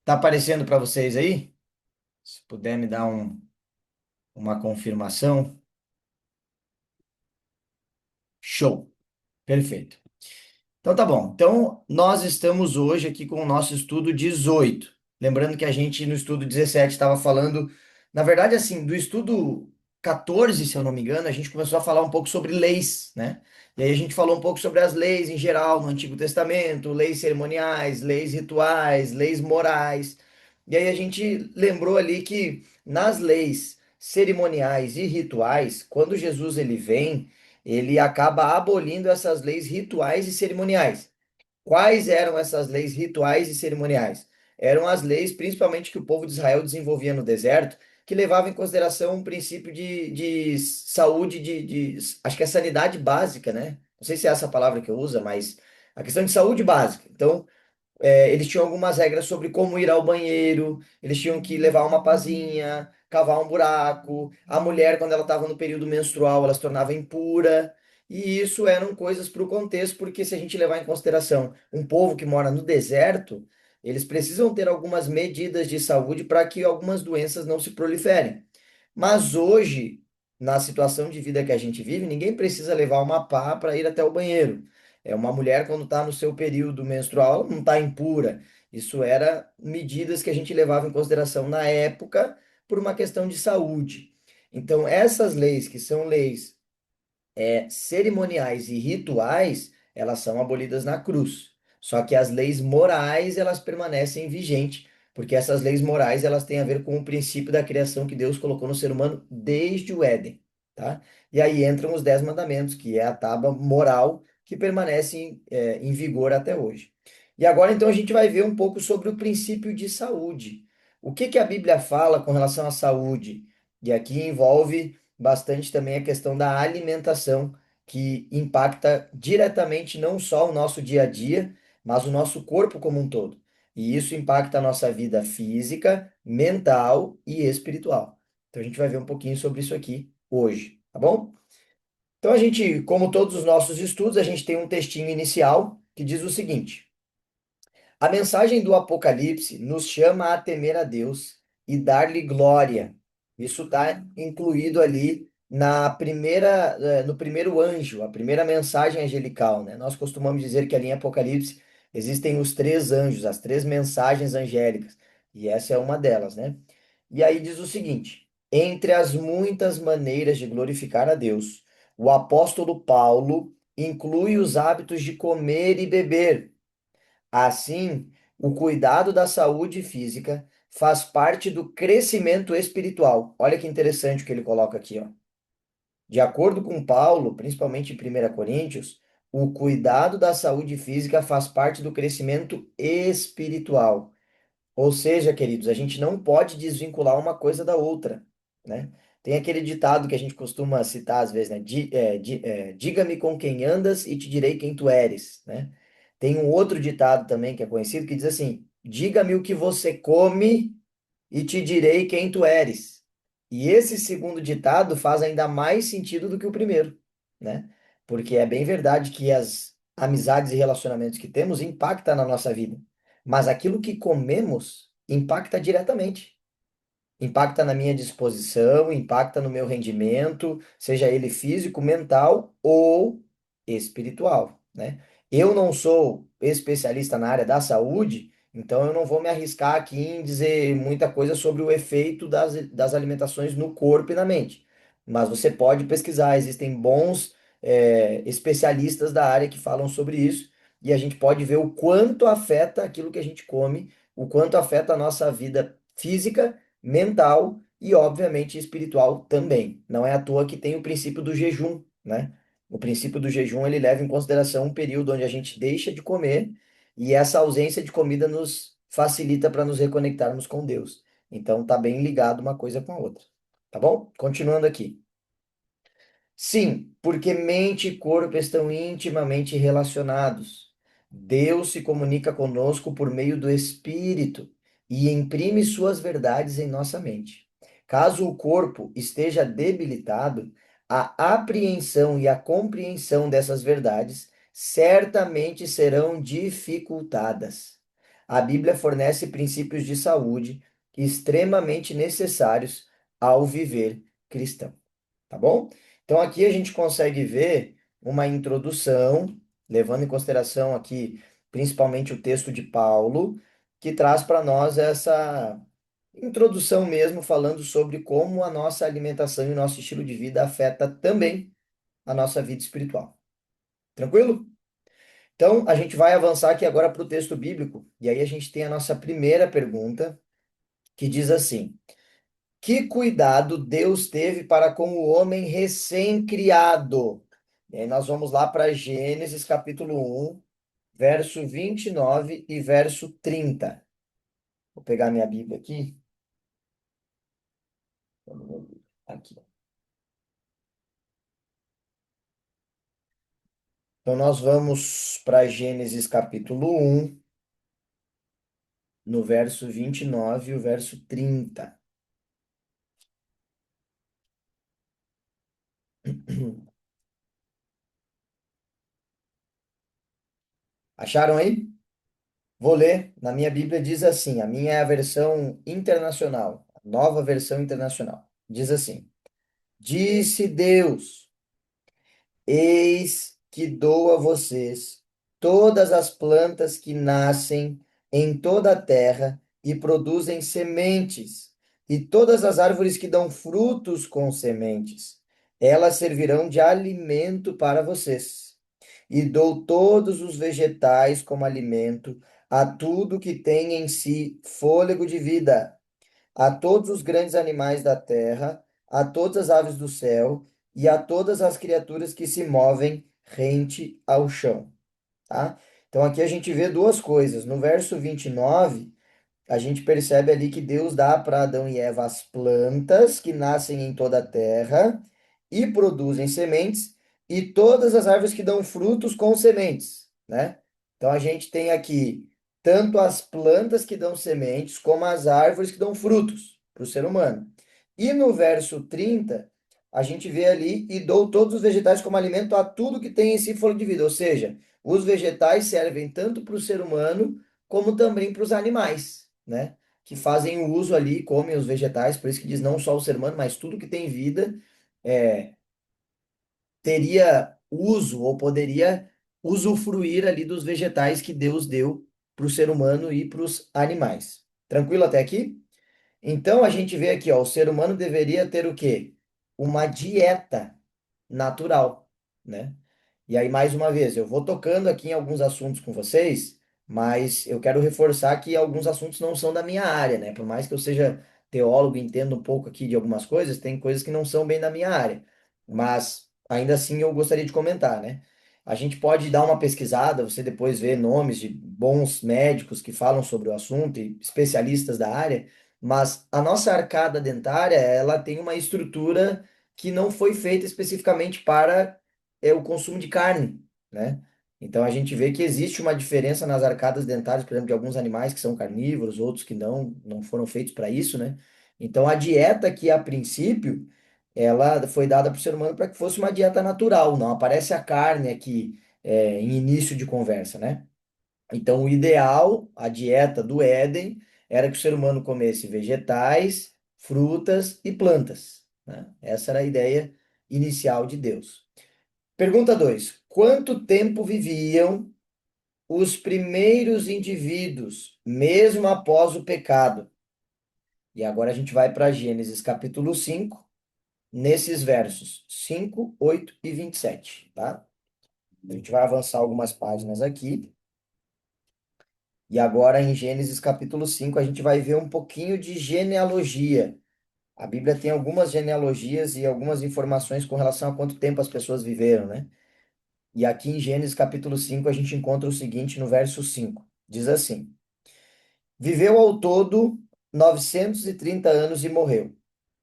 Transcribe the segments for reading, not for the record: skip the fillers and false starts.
Tá aparecendo para vocês aí? Se puder me dar uma confirmação. Show. Perfeito. Então tá bom. Então nós estamos hoje aqui com o nosso estudo 18. Lembrando que a gente no estudo 17 estava falando, na verdade, assim, do estudo 14, se eu não me engano, a gente começou a falar um pouco sobre leis, né? E aí a gente falou um pouco sobre as leis em geral no Antigo Testamento, leis cerimoniais, leis rituais, leis morais. E aí a gente lembrou ali que nas leis cerimoniais e rituais, quando Jesus ele vem, ele acaba abolindo essas leis rituais e cerimoniais. Quais eram essas leis rituais e cerimoniais? Eram as leis, principalmente, que o povo de Israel desenvolvia no deserto, que levavam em consideração um princípio de saúde, acho que é sanidade básica, né? Não sei se é essa a palavra que eu uso, mas a questão de saúde básica. Então, eles tinham algumas regras sobre como ir ao banheiro, eles tinham que levar uma pazinha, cavar um buraco. A mulher, quando ela estava no período menstrual, ela se tornava impura. E isso eram coisas para o contexto, porque se a gente levar em consideração um povo que mora no deserto, eles precisam ter algumas medidas de saúde para que algumas doenças não se proliferem. Mas hoje, na situação de vida que a gente vive, ninguém precisa levar uma pá para ir até o banheiro. É uma mulher, quando está no seu período menstrual, ela não está impura. Isso era medidas que a gente levava em consideração na época por uma questão de saúde. Então, essas leis, que são leis cerimoniais e rituais, elas são abolidas na cruz. Só que as leis morais, elas permanecem vigentes, porque essas leis morais, elas têm a ver com o princípio da criação que Deus colocou no ser humano desde o Éden, tá? E aí entram os 10 mandamentos, que é a tábua moral que permanece em vigor até hoje. E agora, então, a gente vai ver um pouco sobre o princípio de saúde. O que que a Bíblia fala com relação à saúde? E aqui envolve bastante também a questão da alimentação, que impacta diretamente não só o nosso dia a dia, mas o nosso corpo como um todo. E isso impacta a nossa vida física, mental e espiritual. Então a gente vai ver um pouquinho sobre isso aqui hoje, tá bom? Então a gente, como todos os nossos estudos, a gente tem um textinho inicial que diz o seguinte: a mensagem do Apocalipse nos chama a temer a Deus e dar-lhe glória. Isso está incluído ali no primeiro anjo, a primeira mensagem angelical, né? Nós costumamos dizer que ali em Apocalipse existem os três anjos, as três mensagens angélicas, e essa é uma delas, né? E aí diz o seguinte: entre as muitas maneiras de glorificar a Deus, o apóstolo Paulo inclui os hábitos de comer e beber. Assim, o cuidado da saúde física faz parte do crescimento espiritual. Olha que interessante o que ele coloca aqui, ó. De acordo com Paulo, principalmente em 1 Coríntios, o cuidado da saúde física faz parte do crescimento espiritual. Ou seja, queridos, a gente não pode desvincular uma coisa da outra, né? Tem aquele ditado que a gente costuma citar às vezes, né? Diga-me com quem andas e te direi quem tu eres, né? Tem um outro ditado também que é conhecido que diz assim: diga-me o que você come e te direi quem tu eres. E esse segundo ditado faz ainda mais sentido do que o primeiro, né? Porque é bem verdade que as amizades e relacionamentos que temos impactam na nossa vida, mas aquilo que comemos impacta diretamente. Impacta na minha disposição, impacta no meu rendimento, seja ele físico, mental ou espiritual, né? Eu não sou especialista na área da saúde, então eu não vou me arriscar aqui em dizer muita coisa sobre o efeito das alimentações no corpo e na mente. Mas você pode pesquisar, existem bons especialistas da área que falam sobre isso, e a gente pode ver o quanto afeta aquilo que a gente come, o quanto afeta a nossa vida física, mental e, obviamente, espiritual também. Não é à toa que tem o princípio do jejum, né? O princípio do jejum, ele leva em consideração um período onde a gente deixa de comer e essa ausência de comida nos facilita para nos reconectarmos com Deus. Então, tá bem ligado uma coisa com a outra. Tá bom? Continuando aqui. Sim, porque mente e corpo estão intimamente relacionados. Deus se comunica conosco por meio do Espírito e imprime suas verdades em nossa mente. Caso o corpo esteja debilitado, a apreensão e a compreensão dessas verdades certamente serão dificultadas. a Bíblia fornece princípios de saúde extremamente necessários ao viver cristão, tá bom? Então aqui a gente consegue ver uma introdução, levando em consideração aqui principalmente o texto de Paulo, que traz para nós essa introdução mesmo, falando sobre como a nossa alimentação e o nosso estilo de vida afeta também a nossa vida espiritual. Tranquilo? Então, a gente vai avançar aqui agora para o texto bíblico, e aí a gente tem a nossa primeira pergunta, que diz assim: que cuidado Deus teve para com o homem recém-criado? E aí nós vamos lá para Gênesis capítulo 1, verso 29 e verso 30. Vou pegar minha Bíblia aqui. Aqui. Então, nós vamos para Gênesis capítulo 1, no verso 29 e o verso 30. Acharam aí? Vou ler. Na minha Bíblia diz assim, a minha é a versão internacional, a nova versão internacional. Diz assim: Disse Deus: Eis que dou a vocês todas as plantas que nascem em toda a terra e produzem sementes, e todas as árvores que dão frutos com sementes. Elas servirão de alimento para vocês. E dou todos os vegetais como alimento a tudo que tem em si fôlego de vida, a todos os grandes animais da terra, a todas as aves do céu e a todas as criaturas que se movem rente ao chão, tá? Então aqui a gente vê duas coisas. No verso 29 a gente percebe ali que Deus dá para Adão e Eva as plantas que nascem em toda a terra e produzem sementes, e todas as árvores que dão frutos com sementes, né? Então a gente tem aqui tanto as plantas que dão sementes, como as árvores que dão frutos para o ser humano. E no verso 30 a gente vê ali, e dou todos os vegetais como alimento a tudo que tem em si fôlego de vida, ou seja, os vegetais servem tanto para o ser humano como também para os animais, né? Que fazem o uso ali, comem os vegetais, por isso que diz não só o ser humano, mas tudo que tem vida é, teria uso ou poderia usufruir ali dos vegetais que Deus deu para o ser humano e para os animais. Tranquilo até aqui? Então a gente vê aqui, ó, o ser humano deveria ter o quê? Uma dieta natural, né? E aí, mais uma vez, eu vou tocando aqui em alguns assuntos com vocês, mas eu quero reforçar que alguns assuntos não são da minha área, né? Por mais que eu seja teólogo e entenda um pouco aqui de algumas coisas, tem coisas que não são bem da minha área. Mas ainda assim eu gostaria de comentar, né? A gente pode dar uma pesquisada, você depois vê nomes de bons médicos que falam sobre o assunto e especialistas da área, mas a nossa arcada dentária, ela tem uma estrutura que não foi feita especificamente para o consumo de carne, né? Então a gente vê que existe uma diferença nas arcadas dentárias, por exemplo, de alguns animais que são carnívoros, outros que não foram feitos para isso, né? Então a dieta que a princípio ela foi dada para o ser humano para que fosse uma dieta natural, não aparece a carne aqui em início de conversa, né? Então o ideal, a dieta do Éden, era que o ser humano comesse vegetais, frutas e plantas, né? Essa era a ideia inicial de Deus. Pergunta 2: quanto tempo viviam os primeiros indivíduos, mesmo após o pecado? E agora a gente vai para Gênesis capítulo 5, nesses versos 5, 8 e 27, tá? A gente vai avançar algumas páginas aqui. E agora em Gênesis capítulo 5 a gente vai ver um pouquinho de genealogia. A Bíblia tem algumas genealogias e algumas informações com relação a quanto tempo as pessoas viveram, né? E aqui em Gênesis capítulo 5 a gente encontra o seguinte no verso 5. Diz assim: Viveu ao todo 930 anos e morreu.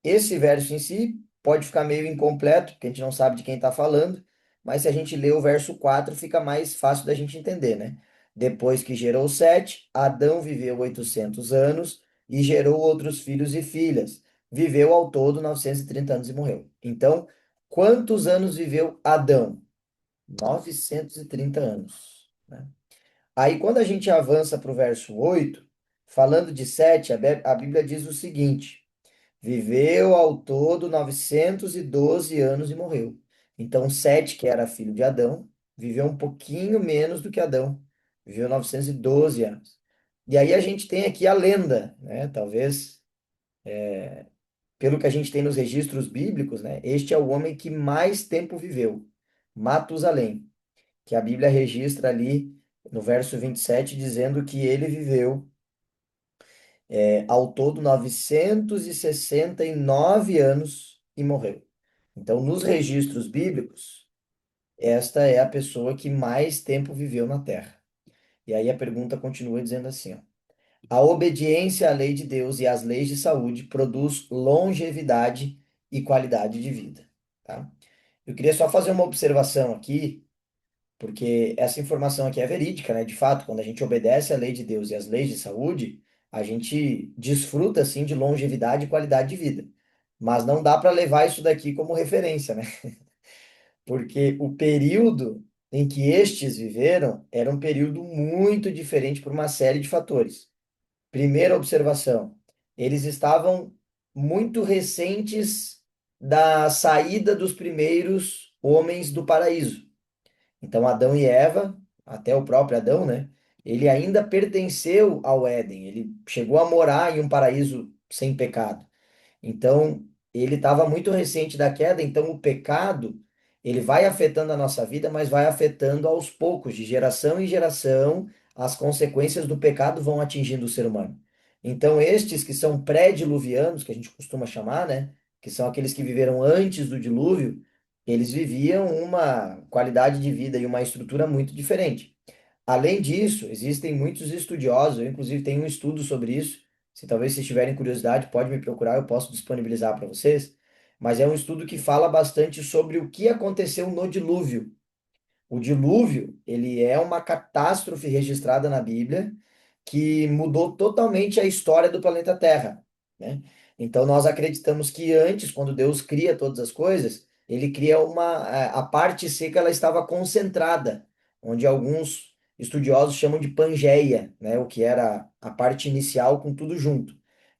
Esse verso em si pode ficar meio incompleto, porque a gente não sabe de quem está falando, mas se a gente lê o verso 4 fica mais fácil da gente entender, né? Depois que gerou Sete, Adão viveu 800 anos e gerou outros filhos e filhas. Viveu ao todo 930 anos e morreu. Então, quantos anos viveu Adão? 930 anos, né? Aí, quando a gente avança para o verso 8, falando de Sete, a Bíblia diz o seguinte: viveu ao todo 912 anos e morreu. Então, Sete, que era filho de Adão, viveu um pouquinho menos do que Adão, viveu 912 anos. E aí a gente tem aqui a lenda, né? Talvez, pelo que a gente tem nos registros bíblicos, né? Este é o homem que mais tempo viveu, Matusalém, que a Bíblia registra ali no verso 27, dizendo que ele viveu ao todo 969 anos e morreu. Então, nos registros bíblicos, esta é a pessoa que mais tempo viveu na Terra. E aí a pergunta continua dizendo assim, ó: a obediência à lei de Deus e às leis de saúde produz longevidade e qualidade de vida, tá? Eu queria só fazer uma observação aqui, porque essa informação aqui é verídica, né? De fato, quando a gente obedece à lei de Deus e às leis de saúde, a gente desfruta, assim, de longevidade e qualidade de vida. Mas não dá para levar isso daqui como referência, né? Porque o período em que estes viveram era um período muito diferente por uma série de fatores. Primeira observação, eles estavam muito recentes da saída dos primeiros homens do paraíso. Então, Adão e Eva, até o próprio Adão, né? Ele ainda pertenceu ao Éden, ele chegou a morar em um paraíso sem pecado. Então, ele estava muito recente da queda, então o pecado, ele vai afetando a nossa vida, mas vai afetando aos poucos, de geração em geração, as consequências do pecado vão atingindo o ser humano. Então, estes que são pré-diluvianos, que a gente costuma chamar, né, que são aqueles que viveram antes do dilúvio, eles viviam uma qualidade de vida e uma estrutura muito diferente. Além disso, existem muitos estudiosos, eu inclusive tenho um estudo sobre isso. Se talvez vocês tiverem curiosidade, pode me procurar, eu posso disponibilizar para vocês. Mas é um estudo que fala bastante sobre o que aconteceu no dilúvio. O dilúvio, ele é uma catástrofe registrada na Bíblia que mudou totalmente a história do planeta Terra, né? Então nós acreditamos que antes, quando Deus cria todas as coisas, ele cria a parte seca ela estava concentrada, onde alguns estudiosos chamam de Pangeia, né? O que era a parte inicial com tudo junto.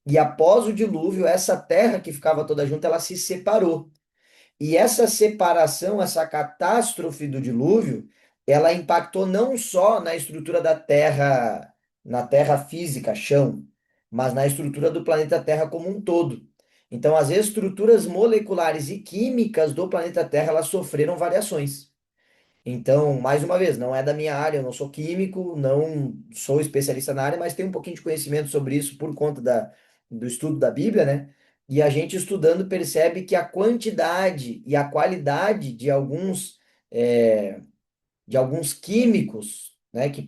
E após o dilúvio, essa terra que ficava toda junta, ela se separou. E essa separação, essa catástrofe do dilúvio, ela impactou não só na estrutura da Terra, na Terra física, chão, mas na estrutura do planeta Terra como um todo. Então, as estruturas moleculares e químicas do planeta Terra, elas sofreram variações. Então, mais uma vez, não é da minha área, eu não sou químico, não sou especialista na área, mas tenho um pouquinho de conhecimento sobre isso por conta do estudo da Bíblia, né? E a gente estudando percebe que a quantidade e a qualidade de alguns químicos, né, que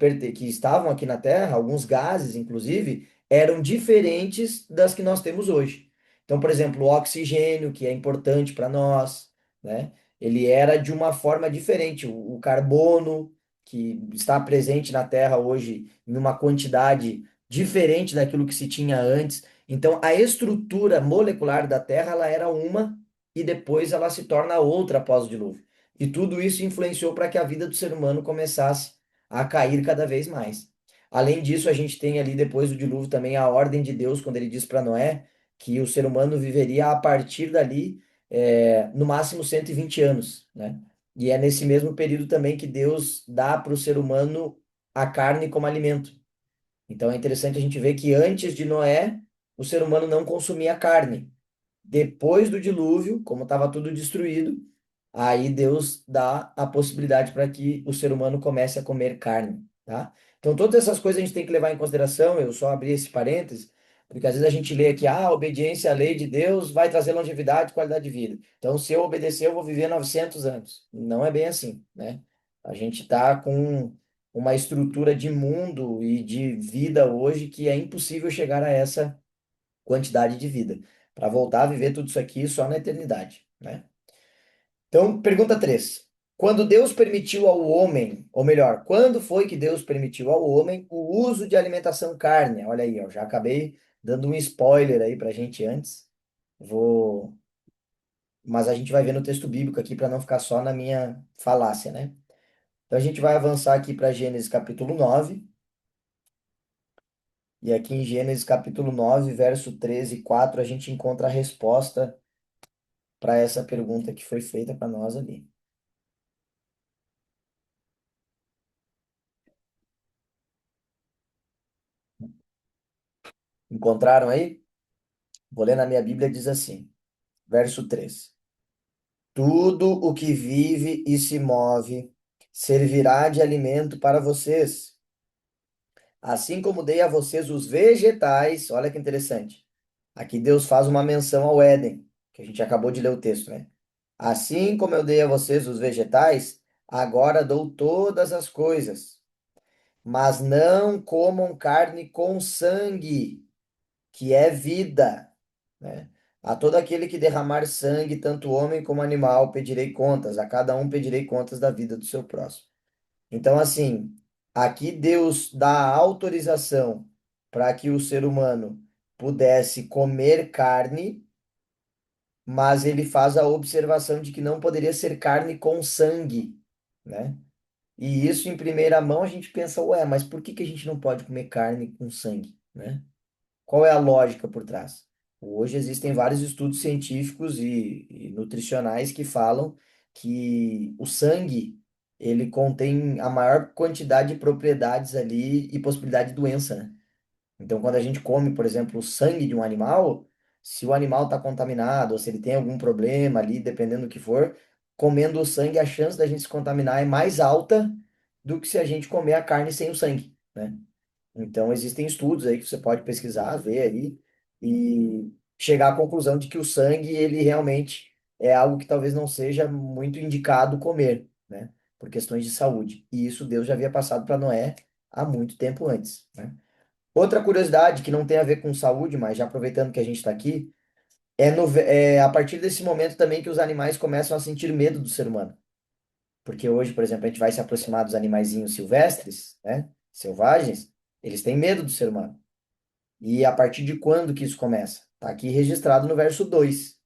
estavam aqui na Terra, alguns gases, inclusive, eram diferentes das que nós temos hoje. Então, por exemplo, o oxigênio, que é importante para nós, né, ele era de uma forma diferente. O carbono, que está presente na Terra hoje em uma quantidade diferente daquilo que se tinha antes. Então, a estrutura molecular da Terra, ela era uma e depois ela se torna outra após o dilúvio. E tudo isso influenciou para que a vida do ser humano começasse a cair cada vez mais. Além disso, a gente tem ali depois do dilúvio também a ordem de Deus, quando ele diz para Noé que o ser humano viveria a partir dali, no máximo 120 anos, né? E é nesse mesmo período também que Deus dá para o ser humano a carne como alimento. Então é interessante a gente ver que antes de Noé, o ser humano não consumia carne. Depois do dilúvio, como estava tudo destruído, aí Deus dá a possibilidade para que o ser humano comece a comer carne, tá? Então, todas essas coisas a gente tem que levar em consideração. Eu só abri esse parênteses, porque às vezes a gente lê aqui, a obediência à lei de Deus vai trazer longevidade e qualidade de vida. Então, se eu obedecer, eu vou viver 900 anos. Não é bem assim, né? A gente está com uma estrutura de mundo e de vida hoje que é impossível chegar a essa quantidade de vida, para voltar a viver tudo isso aqui só na eternidade, né? Então, pergunta 3. Quando Deus permitiu ao homem, ou melhor, quando foi que Deus permitiu ao homem o uso de alimentação carne? Olha aí, eu já acabei dando um spoiler aí pra gente antes. Vou, mas a gente vai ver no texto bíblico aqui para não ficar só na minha falácia, né? Então a gente vai avançar aqui para Gênesis capítulo 9. E aqui em Gênesis capítulo 9 verso 13 e 4, a gente encontra a resposta para essa pergunta que foi feita para nós ali. Encontraram aí? Vou ler na minha Bíblia, diz assim, verso 3: Tudo o que vive e se move servirá de alimento para vocês, assim como dei a vocês os vegetais. Olha que interessante. Aqui Deus faz uma menção ao Éden, que a gente acabou de ler o texto, né? Assim como eu dei a vocês os vegetais, agora dou todas as coisas. Mas não comam carne com sangue, que é vida, né? A todo aquele que derramar sangue, tanto homem como animal, pedirei contas. A cada um pedirei contas da vida do seu próximo. Então, assim, aqui Deus dá autorização para que o ser humano pudesse comer carne, mas ele faz a observação de que não poderia ser carne com sangue, né? E isso em primeira mão a gente pensa, ué, mas por que que a gente não pode comer carne com sangue, né? Qual é a lógica por trás? Hoje existem vários estudos científicos e nutricionais que falam que o sangue ele contém a maior quantidade de propriedades ali e possibilidade de doença, né? Então, quando a gente come, por exemplo, o sangue de um animal, se o animal está contaminado ou se ele tem algum problema ali, dependendo do que for, comendo o sangue, a chance da gente se contaminar é mais alta do que se a gente comer a carne sem o sangue, né? Então, existem estudos aí que você pode pesquisar, ver aí e chegar à conclusão de que o sangue, ele realmente é algo que talvez não seja muito indicado comer, né? Por questões de saúde. E isso Deus já havia passado para Noé há muito tempo antes, né? Outra curiosidade que não tem a ver com saúde, mas já aproveitando que a gente está aqui, é a partir desse momento também que os animais começam a sentir medo do ser humano. Porque hoje, por exemplo, a gente vai se aproximar dos animaizinhos silvestres, né? Selvagens, eles têm medo do ser humano. E a partir de quando que isso começa? Está aqui registrado no verso 2.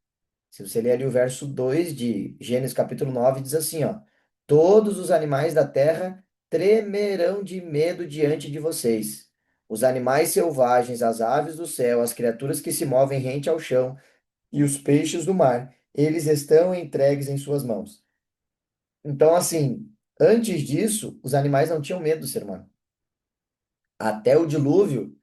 Se você ler ali o verso 2 de Gênesis capítulo 9, diz assim, ó: Todos os animais da terra tremerão de medo diante de vocês. Os animais selvagens, as aves do céu, as criaturas que se movem rente ao chão e os peixes do mar, eles estão entregues em suas mãos. Então, assim, antes disso, os animais não tinham medo do ser humano. Até o dilúvio,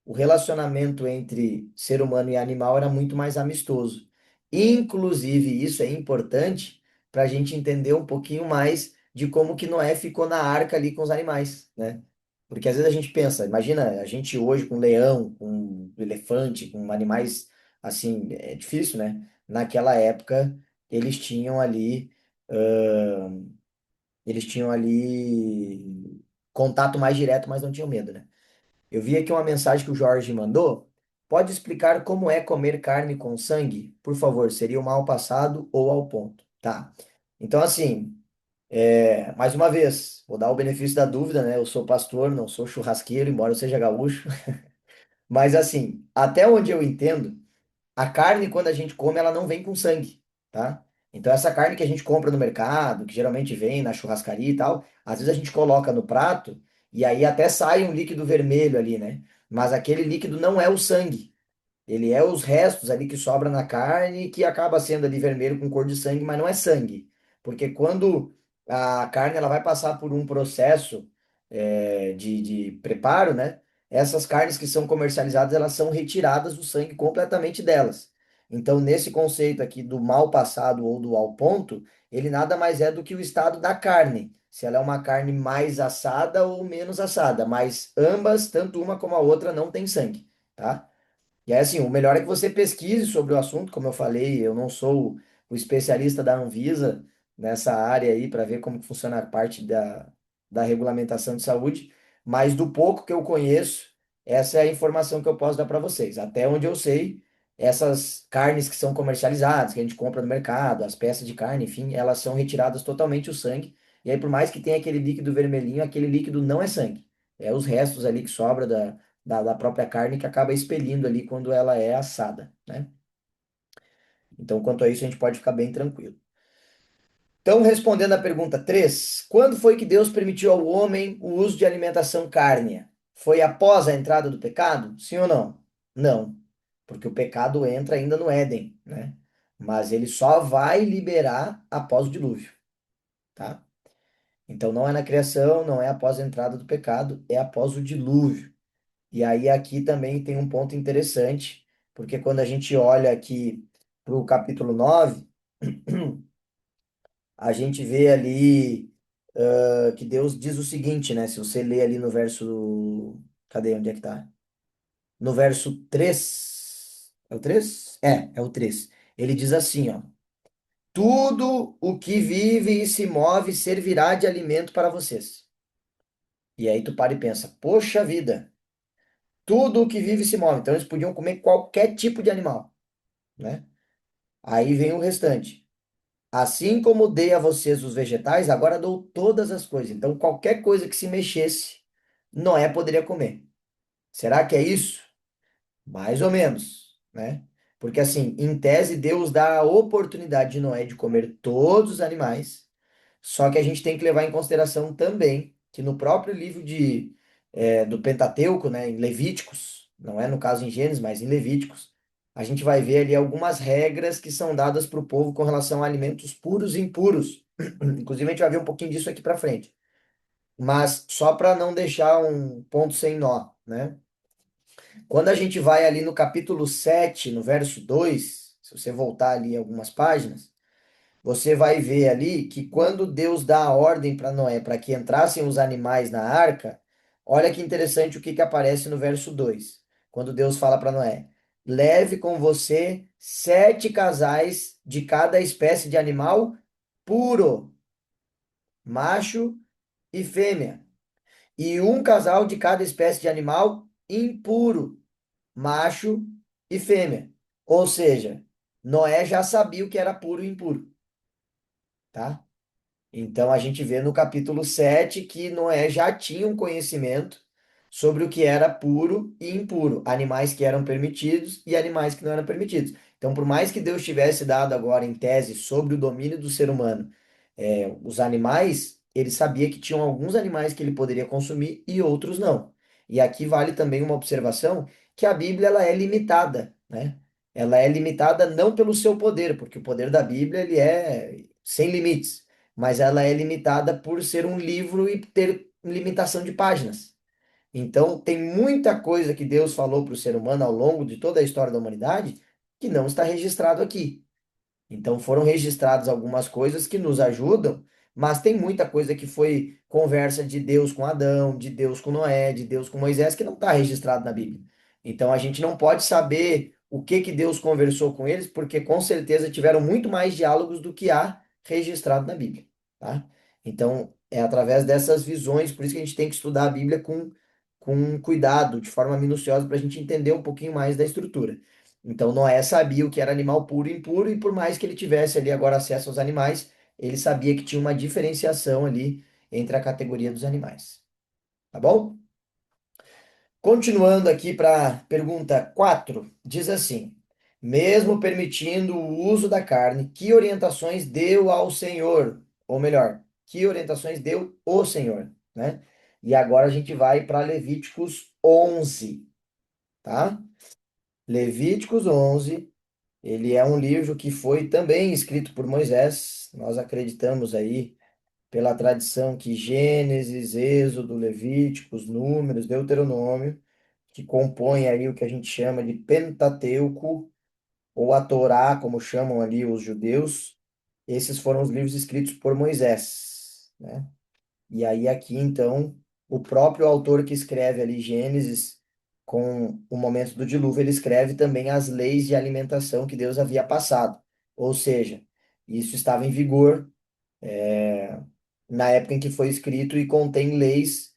o relacionamento entre ser humano e animal era muito mais amistoso. Inclusive, isso é importante para a gente entender um pouquinho mais de como que Noé ficou na arca ali com os animais, né? Porque às vezes a gente pensa, imagina a gente hoje com leão, com elefante, com animais assim, é difícil, né? Naquela época, eles tinham ali, ãh, eles tinham ali contato mais direto, mas não tinham medo, né? Eu vi aqui uma mensagem que o Jorge mandou. Pode explicar como é comer carne com sangue? Por favor, seria o mal passado ou ao ponto? Tá. Então, assim, mais uma vez, vou dar o benefício da dúvida, né? Eu sou pastor, não sou churrasqueiro, embora eu seja gaúcho. Mas, assim, até onde eu entendo, a carne, quando a gente come, ela não vem com sangue, tá? Então, essa carne que a gente compra no mercado, que geralmente vem na churrascaria e tal, às vezes a gente coloca no prato e aí até sai um líquido vermelho ali, né? Mas aquele líquido não é o sangue. Ele é os restos ali que sobra na carne que acaba sendo ali vermelho com cor de sangue, mas não é sangue. Porque quando a carne ela vai passar por um processo de preparo, né? Essas carnes que são comercializadas, elas são retiradas do sangue completamente delas. Então, nesse conceito aqui do mal passado ou do ao ponto, ele nada mais é do que o estado da carne. Se ela é uma carne mais assada ou menos assada, mas ambas, tanto uma como a outra, não tem sangue, tá? E aí, assim, o melhor é que você pesquise sobre o assunto, como eu falei, eu não sou o especialista da Anvisa nessa área aí para ver como que funciona a parte da regulamentação de saúde, mas do pouco que eu conheço, essa é a informação que eu posso dar para vocês. Até onde eu sei, essas carnes que são comercializadas, que a gente compra no mercado, as peças de carne, enfim, elas são retiradas totalmente o sangue, e aí por mais que tenha aquele líquido vermelhinho, aquele líquido não é sangue. É os restos ali que sobra da própria carne que acaba expelindo ali quando ela é assada, né? Então, quanto a isso, a gente pode ficar bem tranquilo. Então, respondendo à pergunta 3, quando foi que Deus permitiu ao homem o uso de alimentação cárnea? Foi após a entrada do pecado? Sim ou não? Não, porque o pecado entra ainda no Éden, né? Mas ele só vai liberar após o dilúvio, tá? Então não é na criação, não é após a entrada do pecado, é após o dilúvio. E aí aqui também tem um ponto interessante, porque quando a gente olha aqui para o capítulo 9, a gente vê ali que Deus diz o seguinte, né? Se você ler ali no verso. Cadê? Onde é que tá? No verso 3. É o 3? É o 3. Ele diz assim, ó. Tudo o que vive e se move servirá de alimento para vocês. E aí tu para e pensa, poxa vida, tudo o que vive e se move. Então eles podiam comer qualquer tipo de animal, né? Aí vem o restante. Assim como dei a vocês os vegetais, agora dou todas as coisas. Então qualquer coisa que se mexesse, Noé poderia comer. Será que é isso? Mais ou menos, né? Porque assim, em tese, Deus dá a oportunidade de Noé de comer todos os animais, só que a gente tem que levar em consideração também que no próprio livro do Pentateuco, né, em Levíticos, não é no caso em Gênesis, mas em Levíticos, a gente vai ver ali algumas regras que são dadas para o povo com relação a alimentos puros e impuros. Inclusive, a gente vai ver um pouquinho disso aqui para frente. Mas só para não deixar um ponto sem nó, né? Quando a gente vai ali no capítulo 7 no verso 2, se você voltar ali algumas páginas, você vai ver ali que quando Deus dá a ordem para Noé para que entrassem os animais na arca, olha que interessante o que aparece no verso 2. Quando Deus fala para Noé: leve com você 7 casais de cada espécie de animal puro, macho e fêmea, e um casal de cada espécie de animal impuro, macho e fêmea. Ou seja, Noé já sabia o que era puro e impuro, tá? Então a gente vê no capítulo 7 que Noé já tinha um conhecimento sobre o que era puro e impuro, animais que eram permitidos e animais que não eram permitidos. Então, por mais que Deus tivesse dado agora em tese sobre o domínio do ser humano, os animais, ele sabia que tinham alguns animais que ele poderia consumir e outros não. E aqui vale também uma observação que a Bíblia ela é limitada, né? Ela é limitada não pelo seu poder, porque o poder da Bíblia ele é sem limites, mas ela é limitada por ser um livro e ter limitação de páginas. Então, tem muita coisa que Deus falou para o ser humano ao longo de toda a história da humanidade que não está registrado aqui. Então foram registradas algumas coisas que nos ajudam, mas tem muita coisa que foi conversa de Deus com Adão, de Deus com Noé, de Deus com Moisés, que não está registrado na Bíblia. Então a gente não pode saber o que que Deus conversou com eles, porque com certeza tiveram muito mais diálogos do que há registrado na Bíblia, tá? Então é através dessas visões, por isso que a gente tem que estudar a Bíblia com cuidado, de forma minuciosa, para a gente entender um pouquinho mais da estrutura. Então Noé sabia o que era animal puro e impuro, e por mais que ele tivesse ali agora acesso aos animais, ele sabia que tinha uma diferenciação ali entre a categoria dos animais. Tá bom? Continuando aqui para a pergunta 4, diz assim: mesmo permitindo o uso da carne, que orientações deu ao Senhor? Ou melhor, que orientações deu o Senhor, né? E agora a gente vai para Levíticos 11, tá? Levíticos 11. Ele é um livro que foi também escrito por Moisés. Nós acreditamos aí, pela tradição, que Gênesis, Êxodo, Levíticos, Números, Deuteronômio, que compõem aí o que a gente chama de Pentateuco, ou a Torá, como chamam ali os judeus. Esses foram os livros escritos por Moisés, né? E aí aqui então, o próprio autor que escreve ali Gênesis com o momento do dilúvio, ele escreve também as leis de alimentação que Deus havia passado. Ou seja, isso estava em vigor na época em que foi escrito e contém leis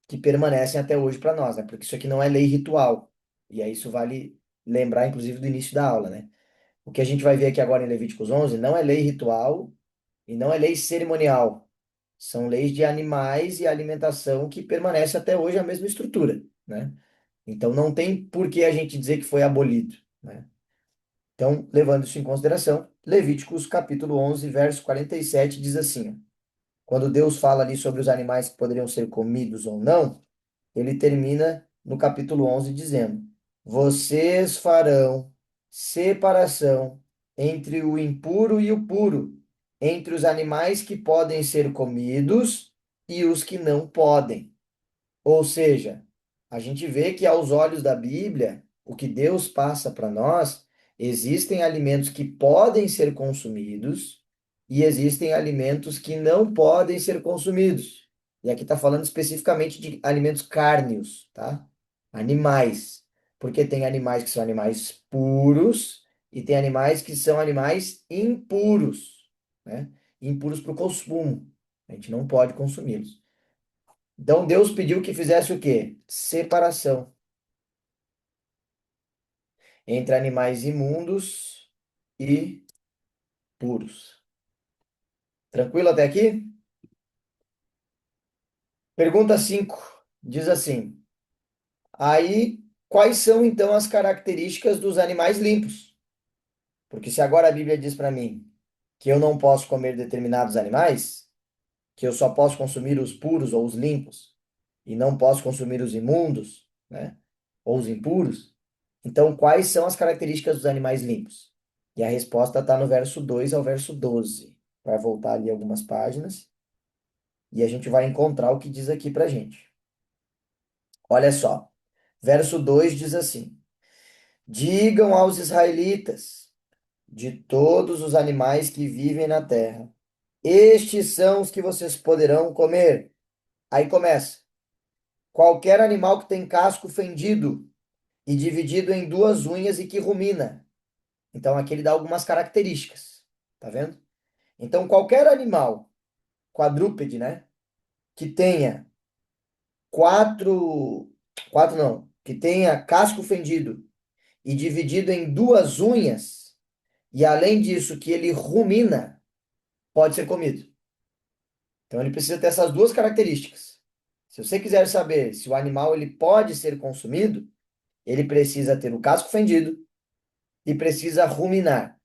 que permanecem até hoje para nós, né? Porque isso aqui não é lei ritual. E aí isso vale lembrar, inclusive, do início da aula, né? O que a gente vai ver aqui agora em Levíticos 11 não é lei ritual e não é lei cerimonial. São leis de animais e alimentação que permanece até hoje a mesma estrutura, né? Então não tem por que a gente dizer que foi abolido, né? Então, levando isso em consideração, Levíticos capítulo 11, verso 47 diz assim, ó, quando Deus fala ali sobre os animais que poderiam ser comidos ou não, ele termina no capítulo 11 dizendo: vocês farão separação entre o impuro e o puro, entre os animais que podem ser comidos e os que não podem. Ou seja, a gente vê que aos olhos da Bíblia, o que Deus passa para nós, existem alimentos que podem ser consumidos e existem alimentos que não podem ser consumidos. E aqui está falando especificamente de alimentos cárneos, tá? Animais. Porque tem animais que são animais puros e tem animais que são animais impuros, né? Impuros para o consumo. A gente não pode consumi-los. Então Deus pediu que fizesse o quê? Separação entre animais imundos e puros. Tranquilo até aqui? Pergunta 5 diz assim: aí, quais são então as características dos animais limpos? Porque se agora a Bíblia diz para mim que eu não posso comer determinados animais, que eu só posso consumir os puros ou os limpos, e não posso consumir os imundos, né? Ou os impuros. Então, quais são as características dos animais limpos? E a resposta está no verso 2 ao verso 12. Vai voltar ali algumas páginas e a gente vai encontrar o que diz aqui para gente. Olha só, verso 2 diz assim: digam aos israelitas, de todos os animais que vivem na terra, estes são os que vocês poderão comer. Aí começa: qualquer animal que tem casco fendido e dividido em duas unhas e que rumina. Então aqui ele dá algumas características, tá vendo? Então qualquer animal quadrúpede, né, que tenha quatro não, que tenha casco fendido e dividido em duas unhas, e além disso que ele rumina, pode ser comido. Então ele precisa ter essas duas características. Se você quiser saber se o animal ele pode ser consumido, ele precisa ter o casco fendido e precisa ruminar.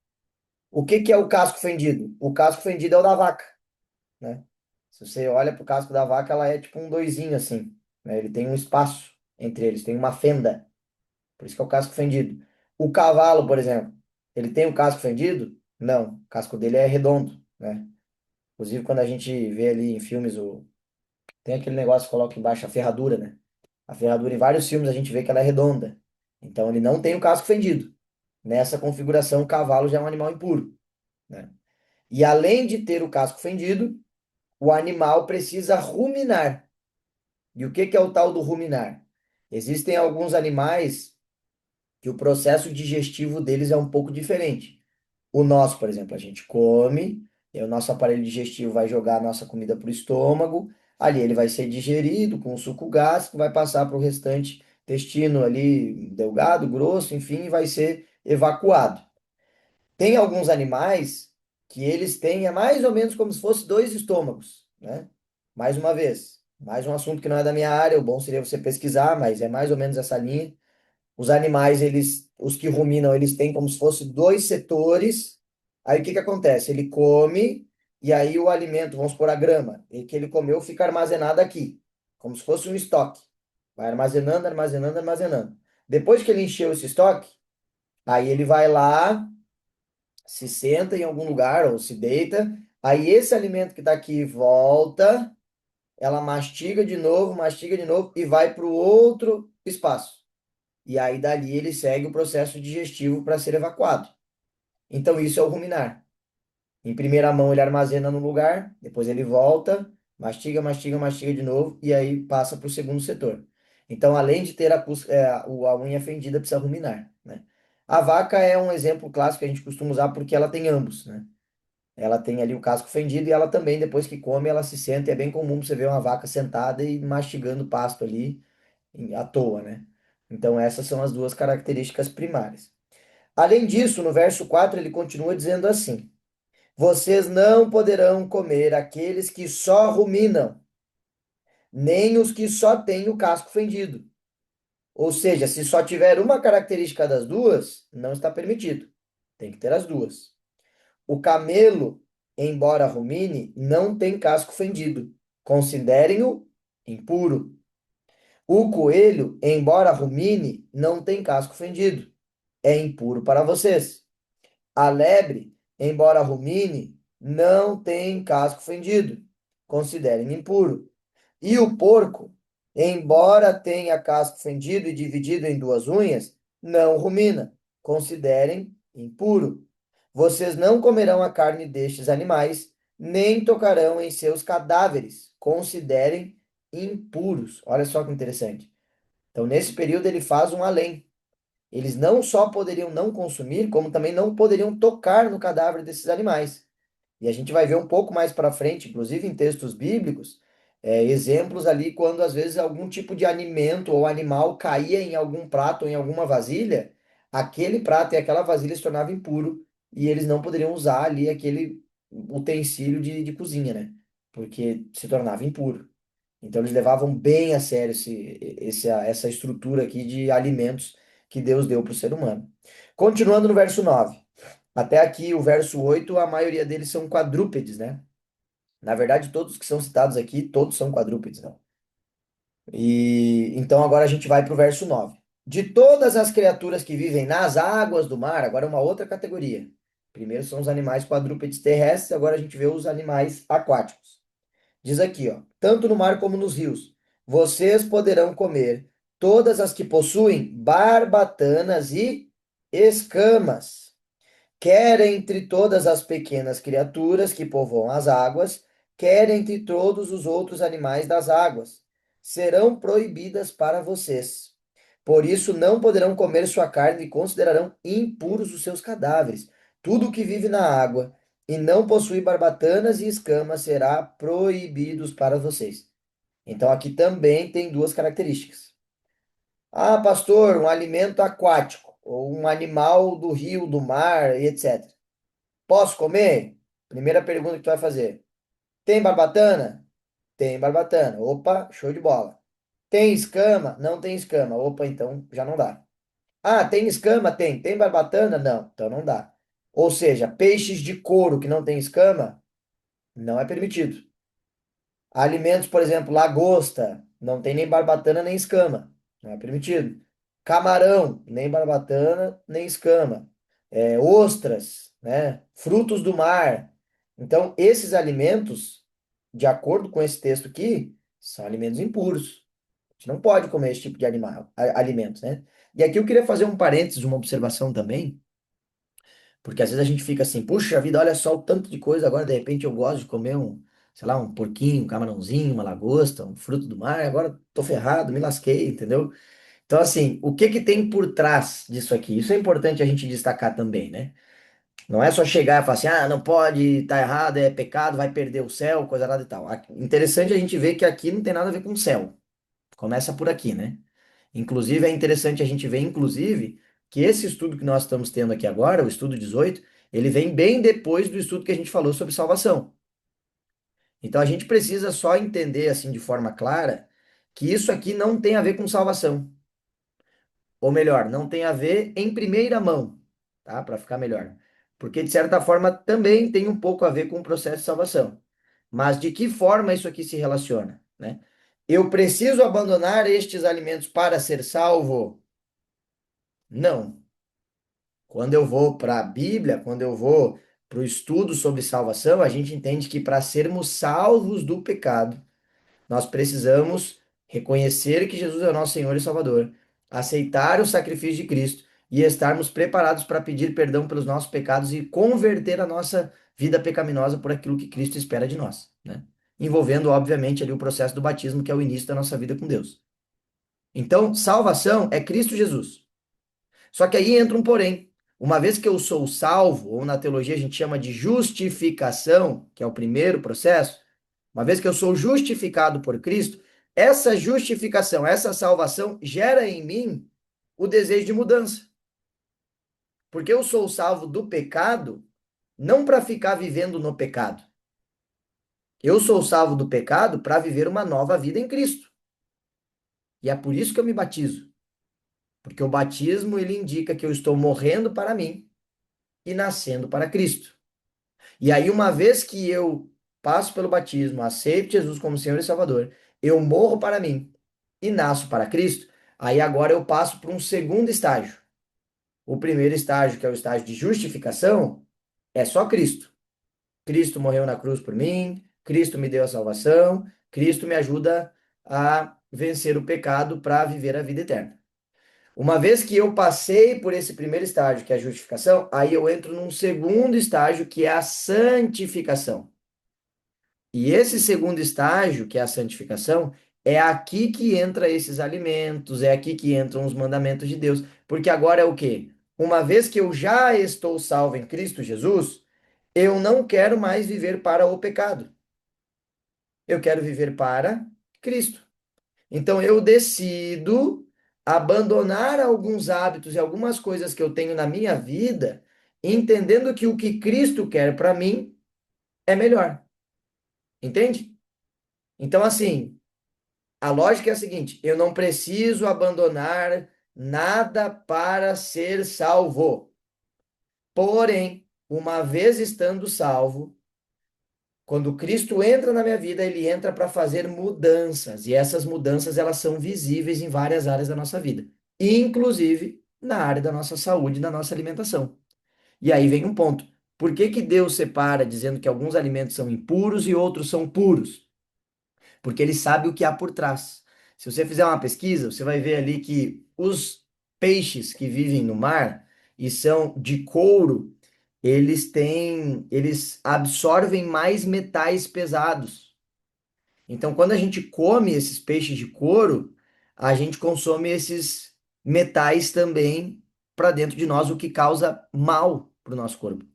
O que que é o casco fendido? O casco fendido é o da vaca, né? Se você olha para o casco da vaca, ela é tipo um doizinho assim, né? Ele tem um espaço entre eles, tem uma fenda, por isso que é o casco fendido. O cavalo, por exemplo, ele tem o casco fendido? Não, o casco dele é redondo, né? Inclusive quando a gente vê ali em filmes tem aquele negócio que coloca embaixo a ferradura, né? A ferradura em vários filmes a gente vê que ela é redonda. Então ele não tem o casco fendido. Nessa configuração, o cavalo já é um animal impuro, né? E além de ter o casco fendido, o animal precisa ruminar. E o que que é o tal do ruminar? Existem alguns animais que o processo digestivo deles é um pouco diferente. O nosso, por exemplo, a gente come, e aí o nosso aparelho digestivo vai jogar a nossa comida para o estômago, ali ele vai ser digerido com o suco gástrico, vai passar para o restante intestino ali, delgado, grosso, enfim, e vai ser evacuado. Tem alguns animais que eles têm, é mais ou menos como se fosse dois estômagos, né? Mais uma vez, mais um assunto que não é da minha área, o bom seria você pesquisar, mas é mais ou menos essa linha. Os animais, eles, os que ruminam, eles têm como se fosse dois setores. Aí o que que acontece? Ele come e aí o alimento, vamos supor a grama, e que ele comeu fica armazenado aqui, como se fosse um estoque. Vai armazenando, armazenando, armazenando. Depois que ele encheu esse estoque, aí ele vai lá, se senta em algum lugar ou se deita, aí esse alimento que está aqui volta, ela mastiga de novo e vai para o outro espaço. E aí dali ele segue o processo digestivo para ser evacuado. Então isso é o ruminar. Em primeira mão ele armazena no lugar, depois ele volta, mastiga, mastiga, mastiga de novo e aí passa para o segundo setor. Então, além de ter a unha fendida, precisa ruminar, né? A vaca é um exemplo clássico que a gente costuma usar porque ela tem ambos, né? Ela tem ali o casco fendido e ela também, depois que come, ela se senta. E é bem comum você ver uma vaca sentada e mastigando pasto ali à toa, né? Então, essas são as duas características primárias. Além disso, no verso 4 ele continua dizendo assim: vocês não poderão comer aqueles que só ruminam, nem os que só têm o casco fendido. Ou seja, se só tiver uma característica das duas, não está permitido. Tem que ter as duas. O camelo, embora rumine, não tem casco fendido. Considerem-o impuro. O coelho, embora rumine, não tem casco fendido. É impuro para vocês. A lebre, embora rumine, não tem casco fendido. Considerem impuro. E o porco, embora tenha casco fendido e dividido em duas unhas, não rumina. Considerem impuro. Vocês não comerão a carne destes animais, nem tocarão em seus cadáveres. Considerem impuros. Olha só que interessante. Então, nesse período, ele faz um além. Eles não só poderiam não consumir, como também não poderiam tocar no cadáver desses animais. E a gente vai ver um pouco mais para frente, inclusive em textos bíblicos, exemplos ali quando às vezes algum tipo de alimento ou animal caía em algum prato ou em alguma vasilha, aquele prato e aquela vasilha se tornava impuro e eles não poderiam usar ali aquele utensílio de cozinha, né? Porque se tornava impuro. Então eles levavam bem a sério essa estrutura aqui de alimentos que Deus deu para o ser humano. Continuando no verso 9. Até aqui, o verso 8, a maioria deles são quadrúpedes, né? Na verdade, todos que são citados aqui, todos são quadrúpedes, não. E então agora a gente vai para o verso 9. De todas as criaturas que vivem nas águas do mar, agora é uma outra categoria. Primeiro são os animais quadrúpedes terrestres, agora a gente vê os animais aquáticos. Diz aqui, ó, tanto no mar como nos rios, vocês poderão comer todas as que possuem barbatanas e escamas, quer entre todas as pequenas criaturas que povoam as águas, quer entre todos os outros animais das águas, serão proibidas para vocês. Por isso não poderão comer sua carne e considerarão impuros os seus cadáveres. Tudo que vive na água e não possui barbatanas e escamas será proibidos para vocês. Então aqui também tem duas características. Ah, pastor, um alimento aquático, ou um animal do rio, do mar, e etc. Posso comer? Primeira pergunta que tu vai fazer. Tem barbatana? Tem barbatana. Opa, show de bola. Tem escama? Não tem escama. Opa, então já não dá. Ah, tem escama? Tem. Tem barbatana? Não, então não dá. Ou seja, peixes de couro que não tem escama, não é permitido. Alimentos, por exemplo, lagosta, não tem nem barbatana nem escama, não é permitido. Camarão, nem barbatana nem escama. Ostras, né? Frutos do mar. Então, esses alimentos, de acordo com esse texto aqui, são alimentos impuros. A gente não pode comer esse tipo de alimentos, né? E aqui eu queria fazer um parênteses, uma observação também, porque às vezes a gente fica assim, puxa vida, olha só o tanto de coisa, agora de repente eu gosto de comer sei lá, um porquinho, um camarãozinho, uma lagosta, um fruto do mar, agora tô ferrado, me lasquei, entendeu? Então, assim, o que que tem por trás disso aqui? Isso é importante a gente destacar também, né? Não é só chegar e falar assim, ah, não pode, tá errado, é pecado, vai perder o céu, coisa nada e tal. Interessante a gente ver que aqui não tem nada a ver com o céu. Começa por aqui, né? Inclusive, é interessante a gente ver, inclusive, que esse estudo que nós estamos tendo aqui agora, o estudo 18, ele vem bem depois do estudo que a gente falou sobre salvação. Então, a gente precisa só entender, assim, de forma clara, que isso aqui não tem a ver com salvação. Ou melhor, não tem a ver em primeira mão, tá? Para ficar melhor. Porque, de certa forma, também tem um pouco a ver com o processo de salvação. Mas de que forma isso aqui se relaciona, né? Eu preciso abandonar estes alimentos para ser salvo? Não. Quando eu vou para a Bíblia, quando eu vou para o estudo sobre salvação, a gente entende que para sermos salvos do pecado, nós precisamos reconhecer que Jesus é o nosso Senhor e Salvador, aceitar o sacrifício de Cristo e estarmos preparados para pedir perdão pelos nossos pecados e converter a nossa vida pecaminosa por aquilo que Cristo espera de nós, né? Envolvendo, obviamente, ali o processo do batismo, que é o início da nossa vida com Deus. Então, salvação é Cristo Jesus. Só que aí entra um porém. Uma vez que eu sou salvo, ou na teologia a gente chama de justificação, que é o primeiro processo, uma vez que eu sou justificado por Cristo, essa justificação, essa salvação gera em mim o desejo de mudança. Porque eu sou salvo do pecado, não para ficar vivendo no pecado. Eu sou salvo do pecado para viver uma nova vida em Cristo. E é por isso que eu me batizo. Porque o batismo ele indica que eu estou morrendo para mim e nascendo para Cristo. E aí, uma vez que eu passo pelo batismo, aceito Jesus como Senhor e Salvador, eu morro para mim e nasço para Cristo, aí agora eu passo para um segundo estágio. O primeiro estágio, que é o estágio de justificação, é só Cristo. Cristo morreu na cruz por mim, Cristo me deu a salvação, Cristo me ajuda a vencer o pecado para viver a vida eterna. Uma vez que eu passei por esse primeiro estágio, que é a justificação, aí eu entro num segundo estágio, que é a santificação. E esse segundo estágio, que é a santificação, é aqui que entra esses alimentos, é aqui que entram os mandamentos de Deus. Porque agora é o quê? Uma vez que eu já estou salvo em Cristo Jesus, eu não quero mais viver para o pecado. Eu quero viver para Cristo. Então eu decido abandonar alguns hábitos e algumas coisas que eu tenho na minha vida, entendendo que o que Cristo quer para mim é melhor. Entende? Então, assim, a lógica é a seguinte: eu não preciso abandonar nada para ser salvo. Porém, uma vez estando salvo, quando Cristo entra na minha vida, ele entra para fazer mudanças, e essas mudanças elas são visíveis em várias áreas da nossa vida, inclusive na área da nossa saúde, da nossa alimentação. E aí vem um ponto. Por que que Deus separa dizendo que alguns alimentos são impuros e outros são puros? Porque ele sabe o que há por trás. Se você fizer uma pesquisa, você vai ver ali que os peixes que vivem no mar e são de couro, eles absorvem mais metais pesados. Então, quando a gente come esses peixes de couro, a gente consome esses metais também para dentro de nós, o que causa mal para o nosso corpo.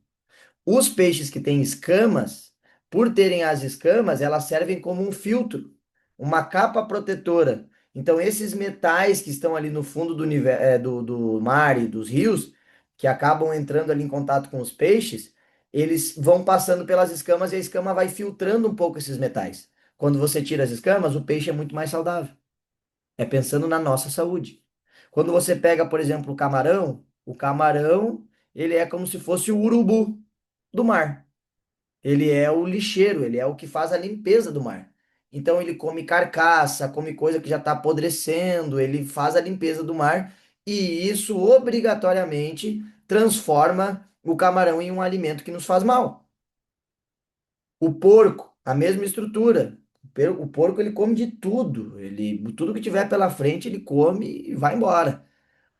Os peixes que têm escamas, por terem as escamas, elas servem como um filtro, uma capa protetora. Então, esses metais que estão ali no fundo do mar e dos rios, que acabam entrando ali em contato com os peixes, eles vão passando pelas escamas e a escama vai filtrando um pouco esses metais. Quando você tira as escamas, o peixe é muito mais saudável. É pensando na nossa saúde. Quando você pega, por exemplo, o camarão, ele é como se fosse o urubu do mar. Ele é o lixeiro, ele é o que faz a limpeza do mar. Então ele come carcaça, come coisa que já está apodrecendo, ele faz a limpeza do mar e isso obrigatoriamente transforma o camarão em um alimento que nos faz mal. O porco, a mesma estrutura. O porco ele come de tudo, ele tudo que tiver pela frente ele come e vai embora.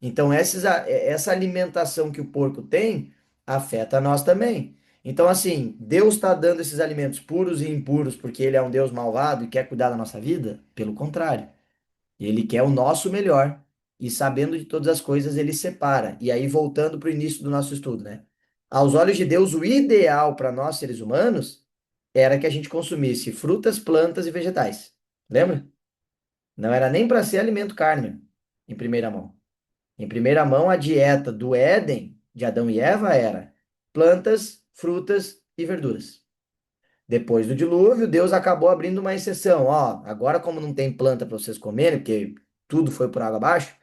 Então, essa alimentação que o porco tem afeta nós também. Então, assim, Deus está dando esses alimentos puros e impuros porque Ele é um Deus malvado e quer cuidar da nossa vida? Pelo contrário, Ele quer o nosso melhor e, sabendo de todas as coisas, Ele separa. E aí, voltando para o início do nosso estudo, né? Aos olhos de Deus, o ideal para nós seres humanos era que a gente consumisse frutas, plantas e vegetais. Lembra? Não era nem para ser alimento carne, em primeira mão. Em primeira mão, a dieta do Éden, de Adão e Eva, era plantas, frutas e verduras. Depois do dilúvio, Deus acabou abrindo uma exceção. Ó, agora, como não tem planta para vocês comerem, porque tudo foi por água abaixo,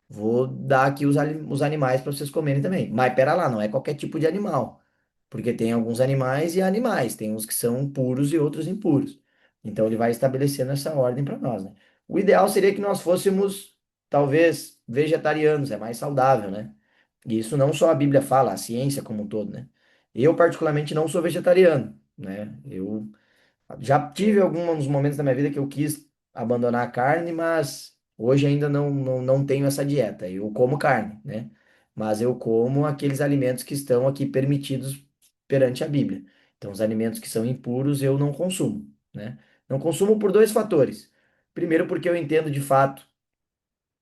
vou dar aqui os animais para vocês comerem também. Mas pera lá, não é qualquer tipo de animal. Porque tem alguns animais e animais. Tem uns que são puros e outros impuros. Então ele vai estabelecendo essa ordem para nós, né? O ideal seria que nós fôssemos, talvez, vegetarianos, é mais saudável, né? E isso não só a Bíblia fala, a ciência como um todo, né? Eu, particularmente, não sou vegetariano, né? Eu já tive alguns momentos da minha vida que eu quis abandonar a carne, mas hoje ainda não tenho essa dieta. Eu como carne, né? Mas eu como aqueles alimentos que estão aqui permitidos perante a Bíblia. Então, os alimentos que são impuros eu não consumo, né? Não consumo por dois fatores. Primeiro, porque eu entendo de fato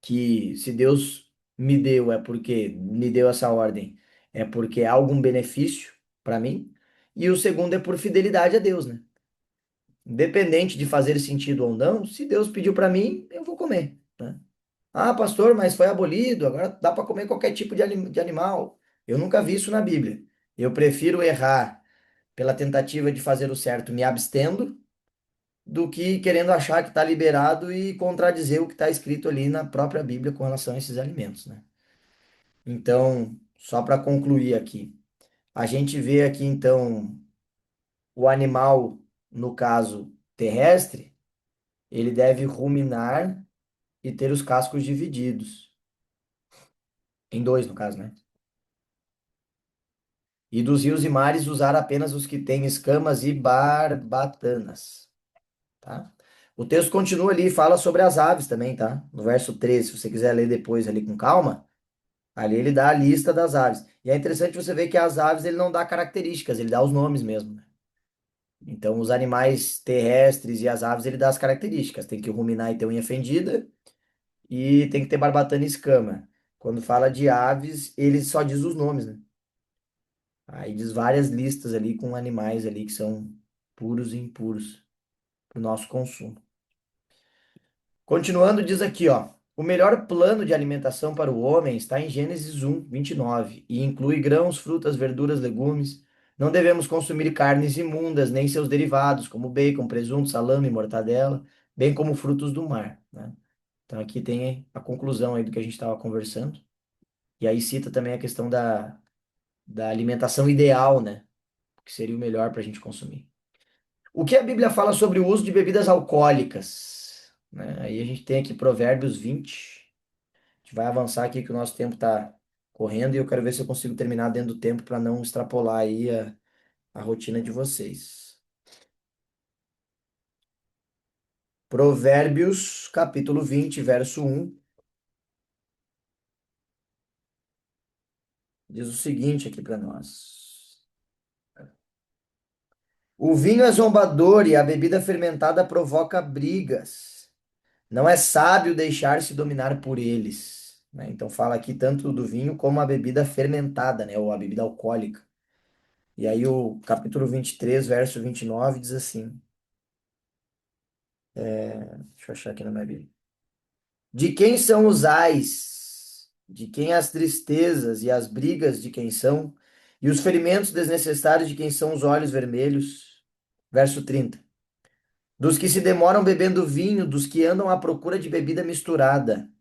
que se Deus me deu é porque me deu essa ordem, é porque há algum benefício para mim. E o segundo é por fidelidade a Deus, né? Independente de fazer sentido ou não, se Deus pediu para mim, eu vou comer, né? Ah, pastor, mas foi abolido, agora dá para comer qualquer tipo de animal. Eu nunca vi isso na Bíblia. Eu prefiro errar pela tentativa de fazer o certo, me abstendo, do que querendo achar que está liberado e contradizer o que está escrito ali na própria Bíblia com relação a esses alimentos, né? Então, só para concluir aqui. A gente vê aqui, então, o animal, no caso terrestre, ele deve ruminar e ter os cascos divididos, em dois, no caso, né? E dos rios e mares usar apenas os que têm escamas e barbatanas, tá? O texto continua ali e fala sobre as aves também, tá? No verso 13, se você quiser ler depois ali com calma, ali ele dá a lista das aves. E é interessante você ver que as aves ele não dá características, ele dá os nomes mesmo, né? Então, os animais terrestres e as aves ele dá as características. Tem que ruminar e ter unha fendida e tem que ter barbatana e escama. Quando fala de aves, ele só diz os nomes, né? Aí diz várias listas ali com animais ali que são puros e impuros para o nosso consumo. Continuando, diz aqui, ó. O melhor plano de alimentação para o homem está em Gênesis 1:29 e inclui grãos, frutas, verduras, legumes. Não devemos consumir carnes imundas, nem seus derivados, como bacon, presunto, salame, mortadela, bem como frutos do mar, né? Então aqui tem a conclusão aí do que a gente estava conversando. E aí cita também a questão da alimentação ideal, né? Que seria o melhor para a gente consumir. O que a Bíblia fala sobre o uso de bebidas alcoólicas? Né? Aí a gente tem aqui Provérbios 20. A gente vai avançar aqui que o nosso tempo está correndo e eu quero ver se eu consigo terminar dentro do tempo para não extrapolar aí a rotina de vocês. Provérbios, capítulo 20, verso 1, diz o seguinte aqui para nós. O vinho é zombador e a bebida fermentada provoca brigas. Não é sábio deixar-se dominar por eles. Né? Então fala aqui tanto do vinho como a bebida fermentada, né? Ou a bebida alcoólica. E aí o capítulo 23, verso 29 diz assim. Deixa eu achar aqui na minha Bíblia. De quem são os ais? De quem as tristezas e as brigas de quem são? E os ferimentos desnecessários de quem são os olhos vermelhos? Verso 30. Dos que se demoram bebendo vinho, dos que andam à procura de bebida misturada.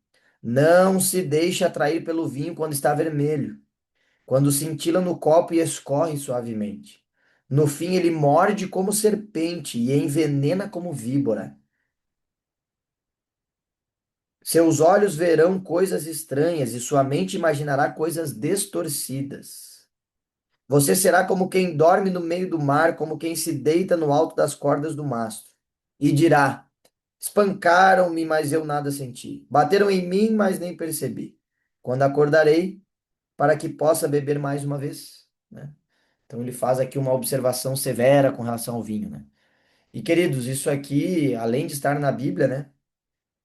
Não se deixe atrair pelo vinho quando está vermelho, quando cintila no copo e escorre suavemente. No fim, ele morde como serpente e envenena como víbora. Seus olhos verão coisas estranhas e sua mente imaginará coisas distorcidas. Você será como quem dorme no meio do mar, como quem se deita no alto das cordas do mastro. E dirá: espancaram-me, mas eu nada senti. Bateram em mim, mas nem percebi. Quando acordarei, para que possa beber mais uma vez, né? Então ele faz aqui uma observação severa com relação ao vinho, né? E queridos, isso aqui, além de estar na Bíblia, né?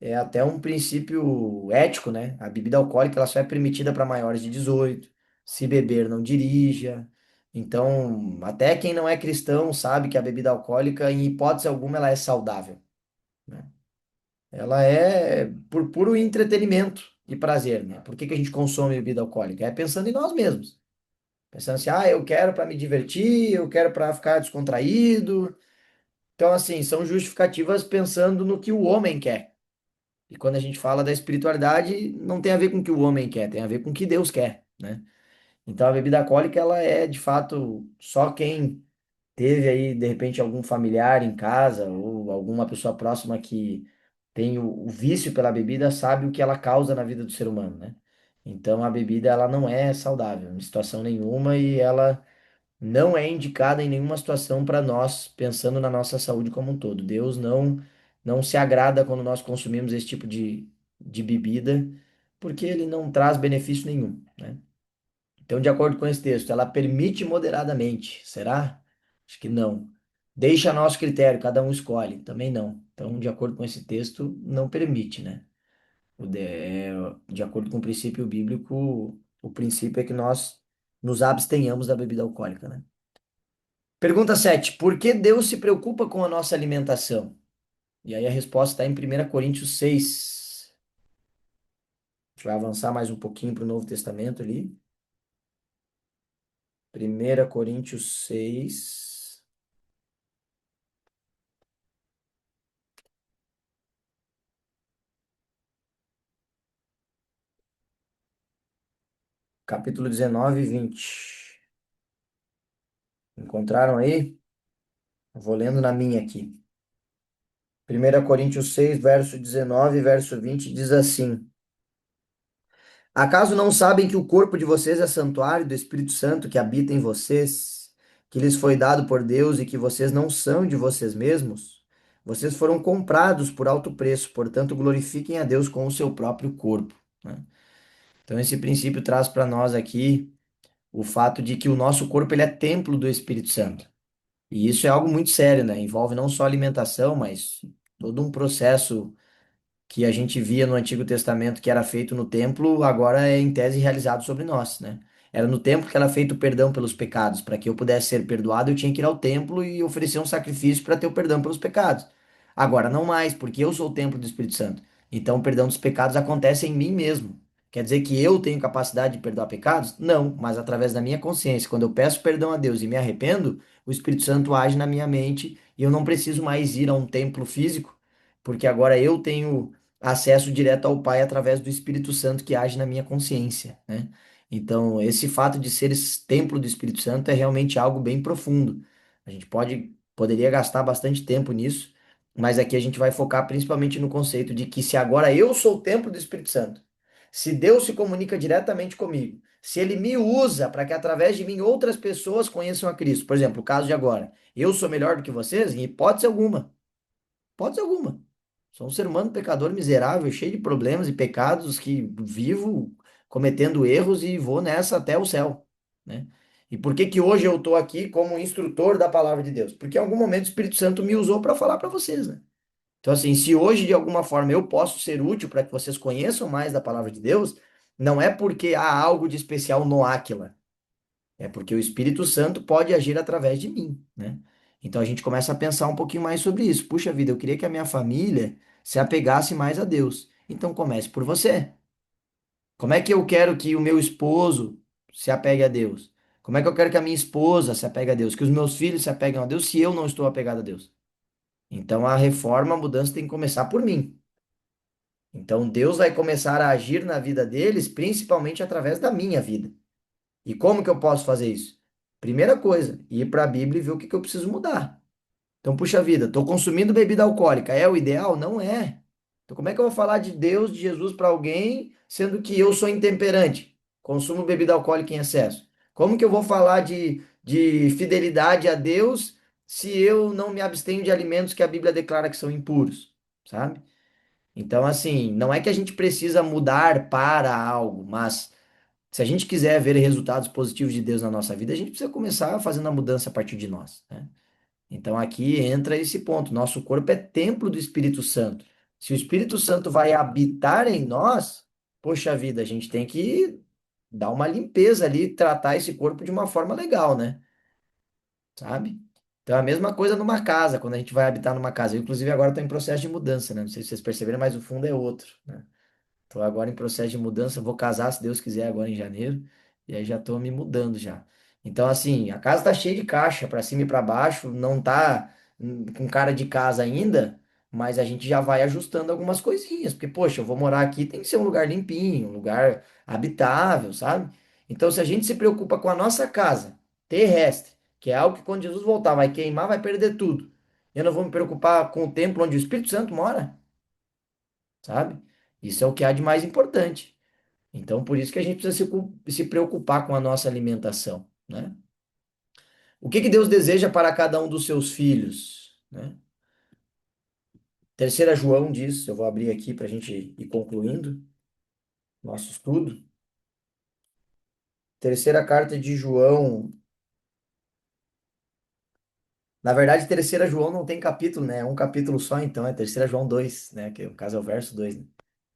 É até um princípio ético, né? A bebida alcoólica ela só é permitida para maiores de 18. Se beber, não dirija. Então, até quem não é cristão sabe que a bebida alcoólica, em hipótese alguma, ela é saudável, né? Ela é por puro entretenimento e prazer, né? Por que que a gente consome bebida alcoólica? É pensando em nós mesmos. Pensando assim, eu quero para me divertir, eu quero para ficar descontraído. Então, assim, são justificativas pensando no que o homem quer. E quando a gente fala da espiritualidade, não tem a ver com o que o homem quer, tem a ver com o que Deus quer, né? Então a bebida alcoólica, ela é de fato só quem teve aí, de repente, algum familiar em casa ou alguma pessoa próxima que tem o vício pela bebida, sabe o que ela causa na vida do ser humano, né? Então a bebida, ela não é saudável em situação nenhuma e ela não é indicada em nenhuma situação para nós, pensando na nossa saúde como um todo. Deus não se agrada quando nós consumimos esse tipo de bebida, porque ele não traz benefício nenhum, né? Então, de acordo com esse texto, ela permite moderadamente. Será? Acho que não. Deixa a nosso critério, cada um escolhe. Também não. Então, de acordo com esse texto, não permite, né? De acordo com o princípio bíblico, o princípio é que nós nos abstenhamos da bebida alcoólica, né? Pergunta 7. Por que Deus se preocupa com a nossa alimentação? E aí a resposta está em 1 Coríntios 6. A gente vai avançar mais um pouquinho para o Novo Testamento ali. 1 Coríntios 6, capítulo 19 e 20. Encontraram aí? Eu vou lendo na minha aqui. 1 Coríntios 6, verso 19 e verso 20 diz assim: Acaso não sabem que o corpo de vocês é santuário do Espírito Santo que habita em vocês, que lhes foi dado por Deus e que vocês não são de vocês mesmos? Vocês foram comprados por alto preço, portanto, glorifiquem a Deus com o seu próprio corpo, né? Então, esse princípio traz para nós aqui o fato de que o nosso corpo ele é templo do Espírito Santo. E isso é algo muito sério, né? Envolve não só alimentação, mas todo um processo que a gente via no Antigo Testamento que era feito no templo, agora é em tese realizado sobre nós, né? Era no templo que era feito o perdão pelos pecados. Para que eu pudesse ser perdoado, eu tinha que ir ao templo e oferecer um sacrifício para ter o perdão pelos pecados. Agora não mais, porque eu sou o templo do Espírito Santo. Então o perdão dos pecados acontece em mim mesmo. Quer dizer que eu tenho capacidade de perdoar pecados? Não, mas através da minha consciência. Quando eu peço perdão a Deus e me arrependo, o Espírito Santo age na minha mente e eu não preciso mais ir a um templo físico, porque agora eu tenho acesso direto ao Pai através do Espírito Santo que age na minha consciência, né? Então, esse fato de ser esse templo do Espírito Santo é realmente algo bem profundo. A gente poderia gastar bastante tempo nisso, mas aqui a gente vai focar principalmente no conceito de que se agora eu sou o templo do Espírito Santo, se Deus se comunica diretamente comigo, se ele me usa para que através de mim outras pessoas conheçam a Cristo, por exemplo, o caso de agora, eu sou melhor do que vocês? Em hipótese alguma. Hipótese alguma. Sou um ser humano pecador miserável, cheio de problemas e pecados que vivo cometendo erros e vou nessa até o céu, né? E por que que hoje eu estou aqui como instrutor da palavra de Deus? Porque em algum momento o Espírito Santo me usou para falar para vocês, né? Então, assim, se hoje de alguma forma eu posso ser útil para que vocês conheçam mais da palavra de Deus, não é porque há algo de especial no Áquila, é porque o Espírito Santo pode agir através de mim, né? Então a gente começa a pensar um pouquinho mais sobre isso. Puxa vida, eu queria que a minha família se apegasse mais a Deus. Então comece por você. Como é que eu quero que o meu esposo se apegue a Deus? Como é que eu quero que a minha esposa se apegue a Deus? Que os meus filhos se apeguem a Deus se eu não estou apegado a Deus? Então a reforma, a mudança tem que começar por mim. Então Deus vai começar a agir na vida deles, principalmente através da minha vida. E como que eu posso fazer isso? Primeira coisa, ir para a Bíblia e ver o que que eu preciso mudar. Então, puxa vida, estou consumindo bebida alcoólica. É o ideal? Não é. Então, como é que eu vou falar de Deus, de Jesus para alguém, sendo que eu sou intemperante? Consumo bebida alcoólica em excesso. Como que eu vou falar de fidelidade a Deus se eu não me abstenho de alimentos que a Bíblia declara que são impuros? Sabe? Então, assim, não é que a gente precisa mudar para algo, mas se a gente quiser ver resultados positivos de Deus na nossa vida, a gente precisa começar fazendo a mudança a partir de nós, né? Então aqui entra esse ponto. Nosso corpo é templo do Espírito Santo. Se o Espírito Santo vai habitar em nós, poxa vida, a gente tem que dar uma limpeza ali, tratar esse corpo de uma forma legal, né? Sabe? Então é a mesma coisa numa casa, quando a gente vai habitar numa casa. Eu, inclusive, agora estou em processo de mudança, né? Não sei se vocês perceberam, mas o fundo é outro, né? Estou agora em processo de mudança, vou casar, se Deus quiser, agora em janeiro, e aí já estou me mudando já. Então, assim, a casa está cheia de caixa, para cima e para baixo, não tá com cara de casa ainda, mas a gente já vai ajustando algumas coisinhas, porque, poxa, eu vou morar aqui, tem que ser um lugar limpinho, um lugar habitável, sabe? Então, se a gente se preocupa com a nossa casa terrestre, que é algo que quando Jesus voltar vai queimar, vai perder tudo, eu não vou me preocupar com o templo onde o Espírito Santo mora, sabe? Isso é o que há de mais importante. Então, por isso que a gente precisa se preocupar com a nossa alimentação, né? O que que Deus deseja para cada um dos seus filhos, né? Terceira João diz, eu vou abrir aqui para a gente ir concluindo nosso estudo. Terceira carta de João. Na verdade, terceira João não tem capítulo, né? É um capítulo só, então é terceira João 2, né? Que no caso é o verso 2, né?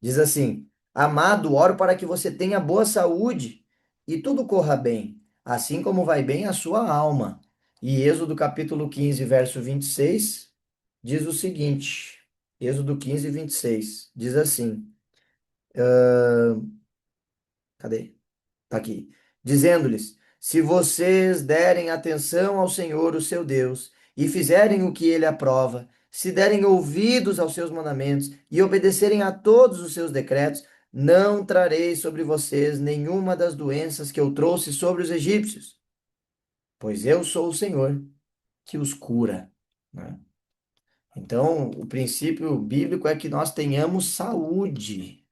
Diz assim: Amado, oro para que você tenha boa saúde e tudo corra bem, assim como vai bem a sua alma. E Êxodo capítulo 15, verso 26, diz o seguinte: Êxodo 15, 26, diz assim: cadê? Tá aqui. Dizendo-lhes: Se vocês derem atenção ao Senhor, o seu Deus, e fizerem o que ele aprova, se derem ouvidos aos seus mandamentos e obedecerem a todos os seus decretos, não trarei sobre vocês nenhuma das doenças que eu trouxe sobre os egípcios, pois eu sou o Senhor que os cura, né? Então, o princípio bíblico é que nós tenhamos saúde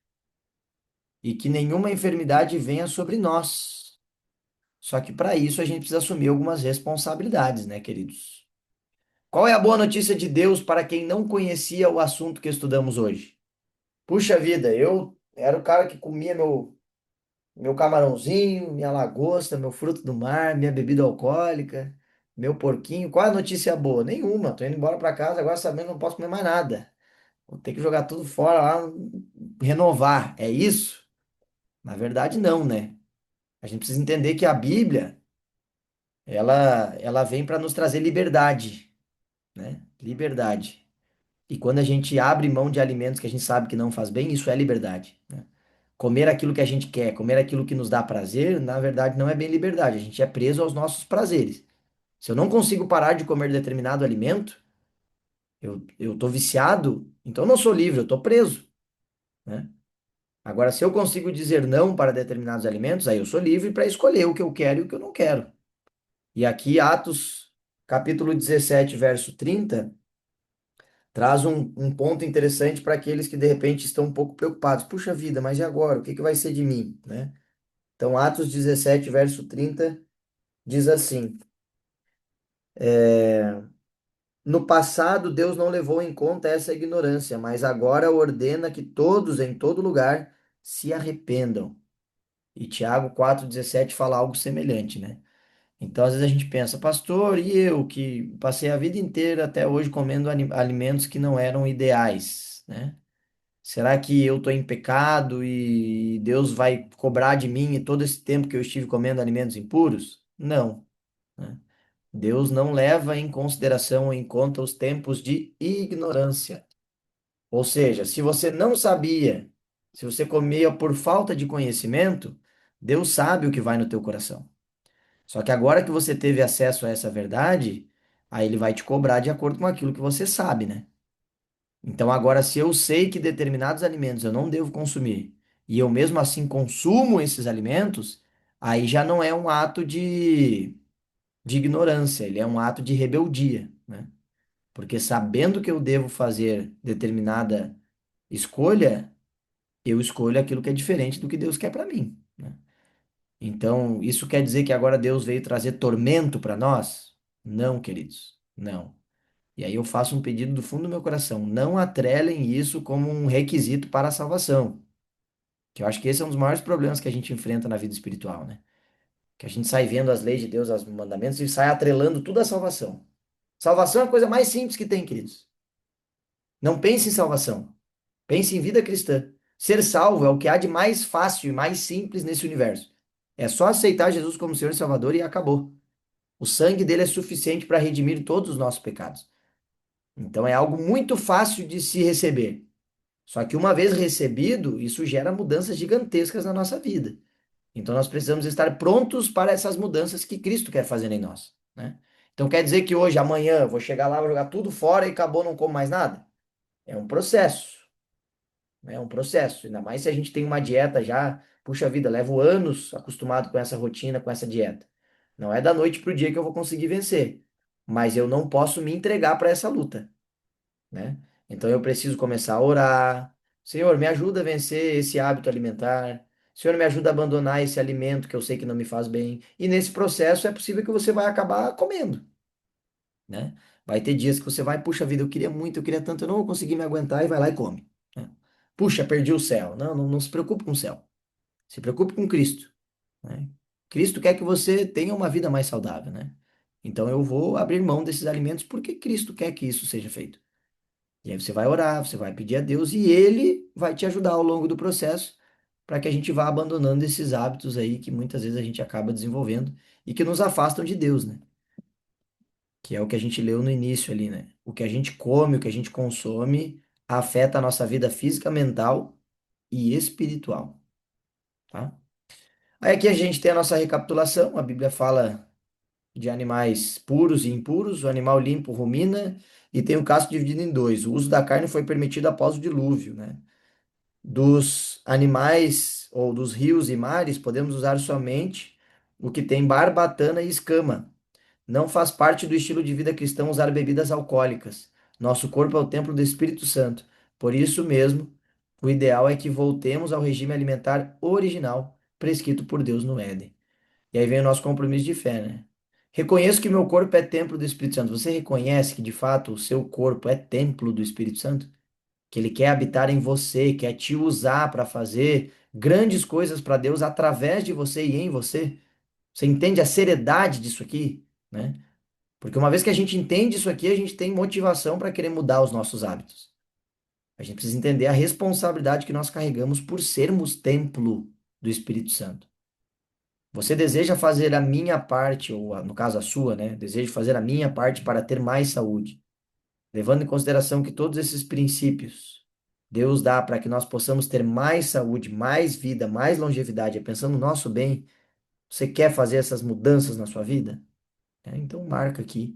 e que nenhuma enfermidade venha sobre nós. Só que para isso a gente precisa assumir algumas responsabilidades, né, queridos? Qual é a boa notícia de Deus para quem não conhecia o assunto que estudamos hoje? Puxa vida, eu era o cara que comia meu camarãozinho, minha lagosta, meu fruto do mar, minha bebida alcoólica, meu porquinho. Qual é a notícia boa? Nenhuma. Tô indo embora para casa agora sabendo que não posso comer mais nada. Vou ter que jogar tudo fora lá, renovar. É isso? Na verdade, não, né? A gente precisa entender que a Bíblia, ela vem para nos trazer liberdade, né? Liberdade. E quando a gente abre mão de alimentos que a gente sabe que não faz bem, isso é liberdade, né? Comer aquilo que a gente quer, comer aquilo que nos dá prazer, na verdade não é bem liberdade. A gente é preso aos nossos prazeres. Se eu não consigo parar de comer determinado alimento, eu tô viciado, então eu não sou livre, eu tô preso, né? Agora, se eu consigo dizer não para determinados alimentos, aí eu sou livre para escolher o que eu quero e o que eu não quero. E aqui, Atos, capítulo 17, verso 30, traz um ponto interessante para aqueles que de repente estão um pouco preocupados. Puxa vida, mas e agora? O que que vai ser de mim, né? Então, Atos 17, verso 30, diz assim: no passado, Deus não levou em conta essa ignorância, mas agora ordena que todos, em todo lugar, se arrependam. E Tiago 4,17 fala algo semelhante, né? Então, às vezes a gente pensa, pastor, e eu que passei a vida inteira até hoje comendo alimentos que não eram ideais, né? Será que eu estou em pecado e Deus vai cobrar de mim todo esse tempo que eu estive comendo alimentos impuros? Não, né? Deus não leva em consideração ou em conta os tempos de ignorância. Ou seja, se você não sabia, se você comia por falta de conhecimento, Deus sabe o que vai no teu coração. Só que agora que você teve acesso a essa verdade, aí ele vai te cobrar de acordo com aquilo que você sabe, né? Então agora, se eu sei que determinados alimentos eu não devo consumir, e eu mesmo assim consumo esses alimentos, aí já não é um ato de ignorância, ele é um ato de rebeldia, né? Porque sabendo que eu devo fazer determinada escolha, eu escolho aquilo que é diferente do que Deus quer para mim, né? Então, isso quer dizer que agora Deus veio trazer tormento para nós? Não, queridos, não. E aí eu faço um pedido do fundo do meu coração: não atrelem isso como um requisito para a salvação. Que eu acho que esse é um dos maiores problemas que a gente enfrenta na vida espiritual, né? Que a gente sai vendo as leis de Deus, os mandamentos e sai atrelando tudo à salvação. Salvação é a coisa mais simples que tem, queridos. Não pense em salvação, pense em vida cristã. Ser salvo é o que há de mais fácil e mais simples nesse universo. É só aceitar Jesus como Senhor e Salvador e acabou. O sangue dele é suficiente para redimir todos os nossos pecados. Então é algo muito fácil de se receber. Só que uma vez recebido, isso gera mudanças gigantescas na nossa vida. Então nós precisamos estar prontos para essas mudanças que Cristo quer fazer em nós, né? Então quer dizer que hoje, amanhã, eu vou chegar lá, vou jogar tudo fora e acabou, não como mais nada? É um processo, né? É um processo. Ainda mais se a gente tem uma dieta já, puxa vida, levo anos acostumado com essa rotina, com essa dieta. Não é da noite para o dia que eu vou conseguir vencer, mas eu não posso me entregar para essa luta, né? Então eu preciso começar a orar. Senhor, me ajuda a vencer esse hábito alimentar. Senhor, me ajuda a abandonar esse alimento que eu sei que não me faz bem. E nesse processo é possível que você vai acabar comendo, né? Vai ter dias que você vai, puxa vida, eu queria muito, eu queria tanto, eu não vou conseguir me aguentar e vai lá e come, né? Puxa, perdi o céu. Não, não, não se preocupe com o céu. Se preocupe com Cristo, né? Cristo quer que você tenha uma vida mais saudável, né? Então eu vou abrir mão desses alimentos porque Cristo quer que isso seja feito. E aí você vai orar, você vai pedir a Deus e ele vai te ajudar ao longo do processo para que a gente vá abandonando esses hábitos aí que muitas vezes a gente acaba desenvolvendo e que nos afastam de Deus, né? Que é o que a gente leu no início ali, né? O que a gente come, o que a gente consome afeta a nossa vida física, mental e espiritual, tá? Aí aqui a gente tem a nossa recapitulação, a Bíblia fala de animais puros e impuros, o animal limpo rumina e tem o caso dividido em dois. O uso da carne foi permitido após o dilúvio, né? Dos animais ou dos rios e mares, podemos usar somente o que tem barbatana e escama. Não faz parte do estilo de vida cristão usar bebidas alcoólicas. Nosso corpo é o templo do Espírito Santo. Por isso mesmo, o ideal é que voltemos ao regime alimentar original prescrito por Deus no Éden. E aí vem o nosso compromisso de fé, né? Reconheço que meu corpo é templo do Espírito Santo. Você reconhece que de fato o seu corpo é templo do Espírito Santo? Que ele quer habitar em você, quer te usar para fazer grandes coisas para Deus através de você e em você? Você entende a seriedade disso aqui, né? Porque uma vez que a gente entende isso aqui, a gente tem motivação para querer mudar os nossos hábitos. A gente precisa entender a responsabilidade que nós carregamos por sermos templo do Espírito Santo. Você deseja fazer a minha parte, ou no caso a sua, né? Desejo fazer a minha parte para ter mais saúde, levando em consideração que todos esses princípios Deus dá para que nós possamos ter mais saúde, mais vida, mais longevidade, é pensando no nosso bem. Você quer fazer essas mudanças na sua vida? Então marca aqui.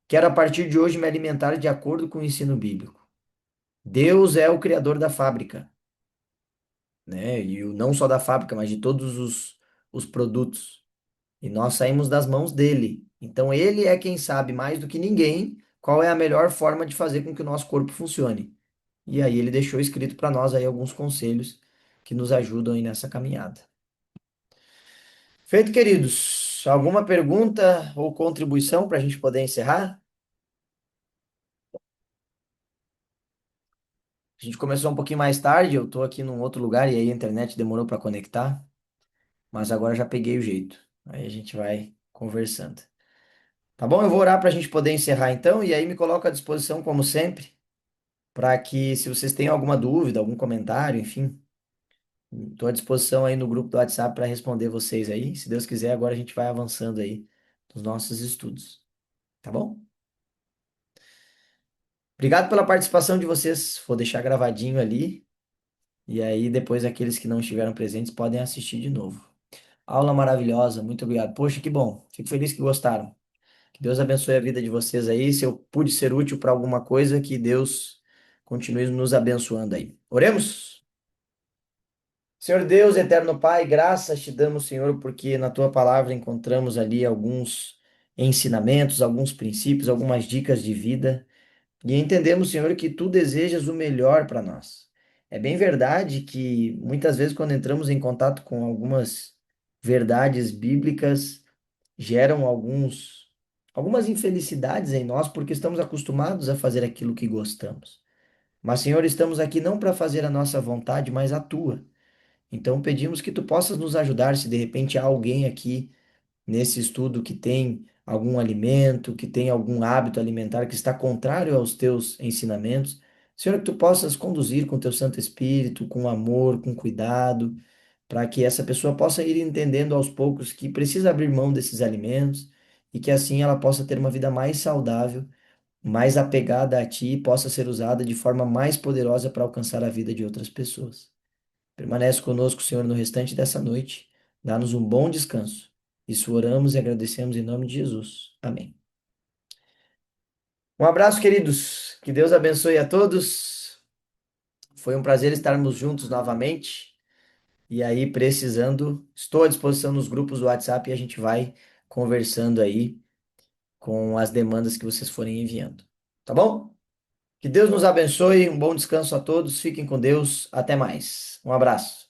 Quero a partir de hoje me alimentar de acordo com o ensino bíblico. Deus é o criador da fábrica, né? Não só da fábrica, mas de todos os produtos. E nós saímos das mãos dele. Então ele é quem sabe mais do que ninguém qual é a melhor forma de fazer com que o nosso corpo funcione. E aí ele deixou escrito para nós aí alguns conselhos que nos ajudam aí nessa caminhada. Feito, queridos. Alguma pergunta ou contribuição para a gente poder encerrar? A gente começou um pouquinho mais tarde, eu estou aqui num outro lugar e aí a internet demorou para conectar, mas agora já peguei o jeito. Aí a gente vai conversando. Tá bom? Eu vou orar para a gente poder encerrar então, e aí me coloco à disposição, como sempre, para que, se vocês têm alguma dúvida, algum comentário, enfim, estou à disposição aí no grupo do WhatsApp para responder vocês aí. Se Deus quiser, agora a gente vai avançando aí nos nossos estudos. Tá bom? Obrigado pela participação de vocês. Vou deixar gravadinho ali, e aí depois aqueles que não estiveram presentes podem assistir de novo. Aula maravilhosa, muito obrigado. Poxa, que bom. Fico feliz que gostaram. Que Deus abençoe a vida de vocês aí. Se eu pude ser útil para alguma coisa, que Deus continue nos abençoando aí. Oremos? Senhor Deus, eterno Pai, graças te damos, Senhor, porque na tua palavra encontramos ali alguns ensinamentos, alguns princípios, algumas dicas de vida. E entendemos, Senhor, que tu desejas o melhor para nós. É bem verdade que muitas vezes, quando entramos em contato com algumas verdades bíblicas, geram algumas infelicidades em nós, porque estamos acostumados a fazer aquilo que gostamos. Mas, Senhor, estamos aqui não para fazer a nossa vontade, mas a tua. Então, pedimos que tu possas nos ajudar, se de repente há alguém aqui nesse estudo que tem algum alimento, que tem algum hábito alimentar que está contrário aos teus ensinamentos. Senhor, que tu possas conduzir com teu Santo Espírito, com amor, com cuidado, para que essa pessoa possa ir entendendo aos poucos que precisa abrir mão desses alimentos e que assim ela possa ter uma vida mais saudável, mais apegada a ti e possa ser usada de forma mais poderosa para alcançar a vida de outras pessoas. Permanece conosco, Senhor, no restante dessa noite. Dá-nos um bom descanso. Isso oramos e agradecemos em nome de Jesus. Amém. Um abraço, queridos. Que Deus abençoe a todos. Foi um prazer estarmos juntos novamente. E aí, precisando, estou à disposição nos grupos do WhatsApp e a gente vai conversando aí com as demandas que vocês forem enviando. Tá bom? Que Deus nos abençoe. Um bom descanso a todos. Fiquem com Deus. Até mais. Um abraço.